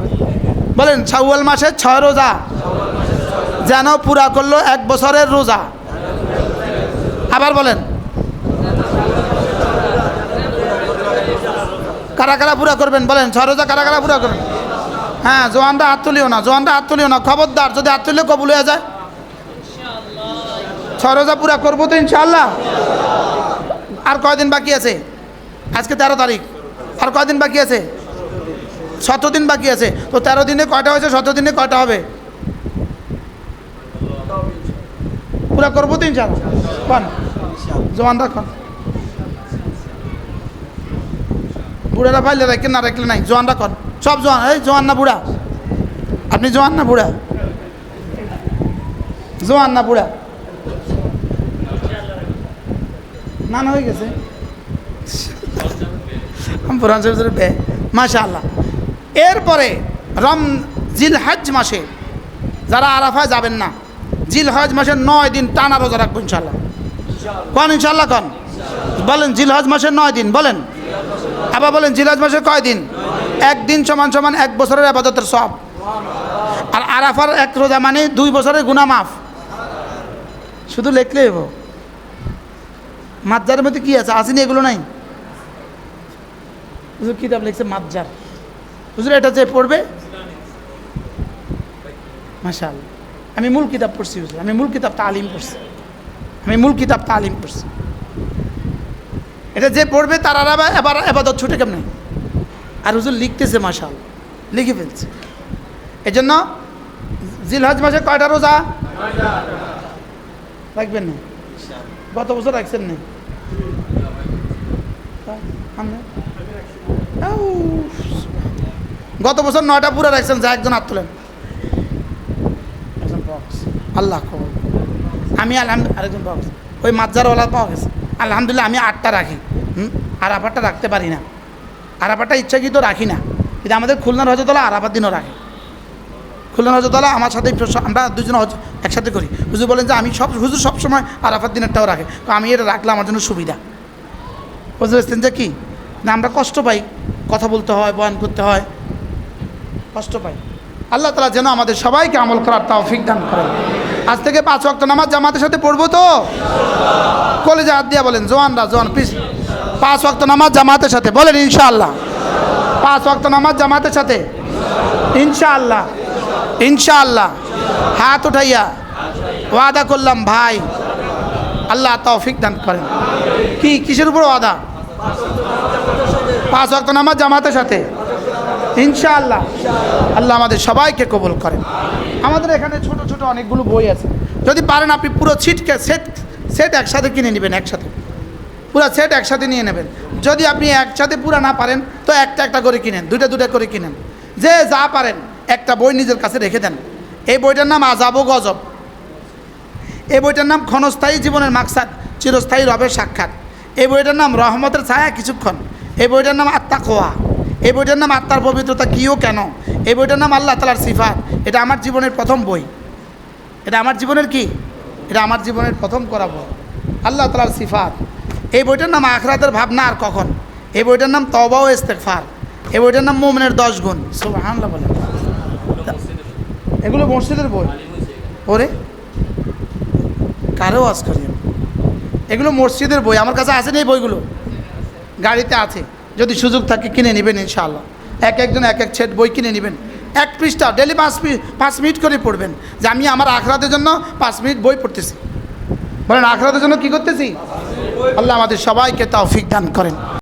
S1: বলেন শাওয়াল মাসের 6 রোজা যেন পুরা করলো 1 বছরের রোজা। আবার বলেন কারা কারা পুরা করবেন? বলেন 6 রোজা কারা কারা পুরা করবেন? হ্যাঁ, জোয়ানরা হাত তুলিও না, জোয়ানরা হাত তুলিও না, খবরদার। যদি হাত তুললে কবুল হয়ে যায়। 6 রোজা পুরা করবো তো ইনশাআল্লাহ। আর কয়দিন বাকি আছে? আজকে 13 তারিখ, আর কয়দিন বাকি আছে? 17 দিন বাকি আছে। তো 13 দিনে কয়টা হয়েছে? 17 দিনে কয়টা হবে? পুরা করবো তো ইনশাআল্লাহ। কোন জোয়ানরা কোন? বুড়ারা পাইলে রাখেন, না রাখলে নাই। জোয়ানরা কোন? সব জোয়ান। এই জোয়ান না বুড়া? আপনি জোয়ান না বুড়া? জোয়ান না বুড়া? না হয়ে গেছে। মাশাআল্লাহ। এরপরে জিলহজ মাসে যারা আরাফায় যাবেন না, জিলহজ মাসের 9 দিন টানা রোজা রাখবো ইনশাআল্লাহ। কোন ইনশাআল্লাহ কোন? বলেন জিলহজ মাসের 9 দিন। বলেন আবার বলেন জিলহজ মাসের কয় দিন? 1 দিন সমান 1 বছরের ইবাদতের সওয়াব। আর আরাফার 1 রোজা মানে 2 বছরের গুনাহ মাফ। শুধু লিখলেই হবো। মাজ্জারের মধ্যে কি আছে? আসেনি এগুলো নাই? হুজুর কিতাব লিখছে মাজ্জার। হুজুর এটা যে পড়বে, মাশাআল্লাহ। আমি মূল কিতাব পড়ছি হুজুর, আমি মূল কিতাব তালিম পড়ছি, আমি মূল কিতাব তালিম পড়ছি। এটা যে পড়বে তার এবার ইবাদত ছুটে কেমনে? আর হুজুর লিখতেছে, মাশাআল্লাহ, লিখে ফেলছে। এই জন্য জিলহজ মাসে কয়টা রোজা রাখবেন না? গত বছর রাখছেন না? গত বছর 9টা পুরো রাখছেন। যা একজন হাত তোলেন। আল্লাহ খবর। আমি আলহামদুলিল্লাহ, আরেকজন পাওয়া গেছে, ওই মাজ্জারওয়ালা পাওয়া গেছে। আলহামদুলিল্লাহ আমি 8টা রাখি, আরাফাতটা রাখতে পারি না। আরাফাতটা ইচ্ছাকৃত রাখি না, কিন্তু আমাদের খুলনার হজরতলা আরাফাত দিনও রাখে। খুলনার হজরতলা আমার সাথে আমরা দুজনে একসাথে করি। হুজুর বলেন যে আমি হুজুর সবসময় আরাফাত দিনেরটাও রাখে। তো আমি এটা রাখলে আমার জন্য সুবিধা। বুঝতে পারছেন যে কি না? আমরা কষ্ট পাই, কথা বলতে হয়, বয়ান করতে হয়, কষ্ট পাই। আল্লাহ তাআলা যেন আমাদের সবাইকে আমল করার তৌফিক দান করেন। আজ থেকে 5 ওয়াক্ত নামাজ জামাতের সাথে পড়বো তো? কলেজে হাত দিয়া বলেন, জোয়ানরা জোয়ান প্লিজ, 5 ওয়াক্ত নামাজ জামাতের সাথে বলেন ইনশাআল্লাহ। 5 ওয়াক্ত নামাজ জামাতের সাথে ইনশাআল্লাহ, ইনশাআল্লাহ। হাত উঠাইয়া ওয়াদা করলাম ভাই, আল্লাহ তৌফিক দান করেন। কি কিসের উপর ওয়াদা? 5 ওয়াক্ত নামাজ জামাতের সাথে ইনশাআল্লাহ। আল্লাহ আমাদের সবাইকে কবুল করেন। আমাদের এখানে ছোট ছোট অনেকগুলো বই আছে, যদি পারেন আপনি পুরো সেট একসাথে কিনে নেবেন, একসাথে পুরো সেট একসাথে নিয়ে নেবেন। যদি আপনি একসাথে পুরো না পারেন তো একটা একটা করে কিনেন, দুটা করে কিনেন, যে যা পারেন একটা বই নিজের কাছে রেখে দেন। এই বইটার নাম আযাব ও গজব, এই বইটার নাম ক্ষণস্থায়ী জীবনের মাকসাদ, চিরস্থায়ী রবের সাক্ষাৎ। এই বইটার নাম রহমতের ছায়া কিছুক্ষণ। এই বইটার নাম আত্মাকওয়া। এই বইটার নাম আত্মার পবিত্রতা কী ও কেন। এই বইটার নাম আল্লাহ তাআলার সিফাত। এটা আমার জীবনের প্রথম বই। এটা আমার জীবনের কি? এটা আমার জীবনের প্রথম করা বই, আল্লাহ তাআলার সিফাত। এই বইটার নাম আখিরাতের ভাবনা আর কখন। এই বইটার নাম তওবা ও ইস্তেগফার। এই বইটার নাম মুমিনের 10 গুণ। সুবহানাল্লাহ বলেন। এগুলো মসজিদের বই। ওরে কারো ওয়াজ করি, এগুলো মসজিদের বই। আমার কাছে আছে না এই বইগুলো? গাড়িতে আছে, যদি সুযোগ থাকে কিনে নেবেন ইনশাআল্লাহ। একজন এক সেট বই কিনে নেবেন, 1 পৃষ্ঠা ডেলি 5 মিনিট করে পড়বেন, যে আমি আমার আখিরাতের জন্য 5 মিনিট বই পড়তেছি। বলেন আখিরাতের জন্য কি করতেছি? আল্লাহ আমাদের সবাইকে তৌফিক দান করেন।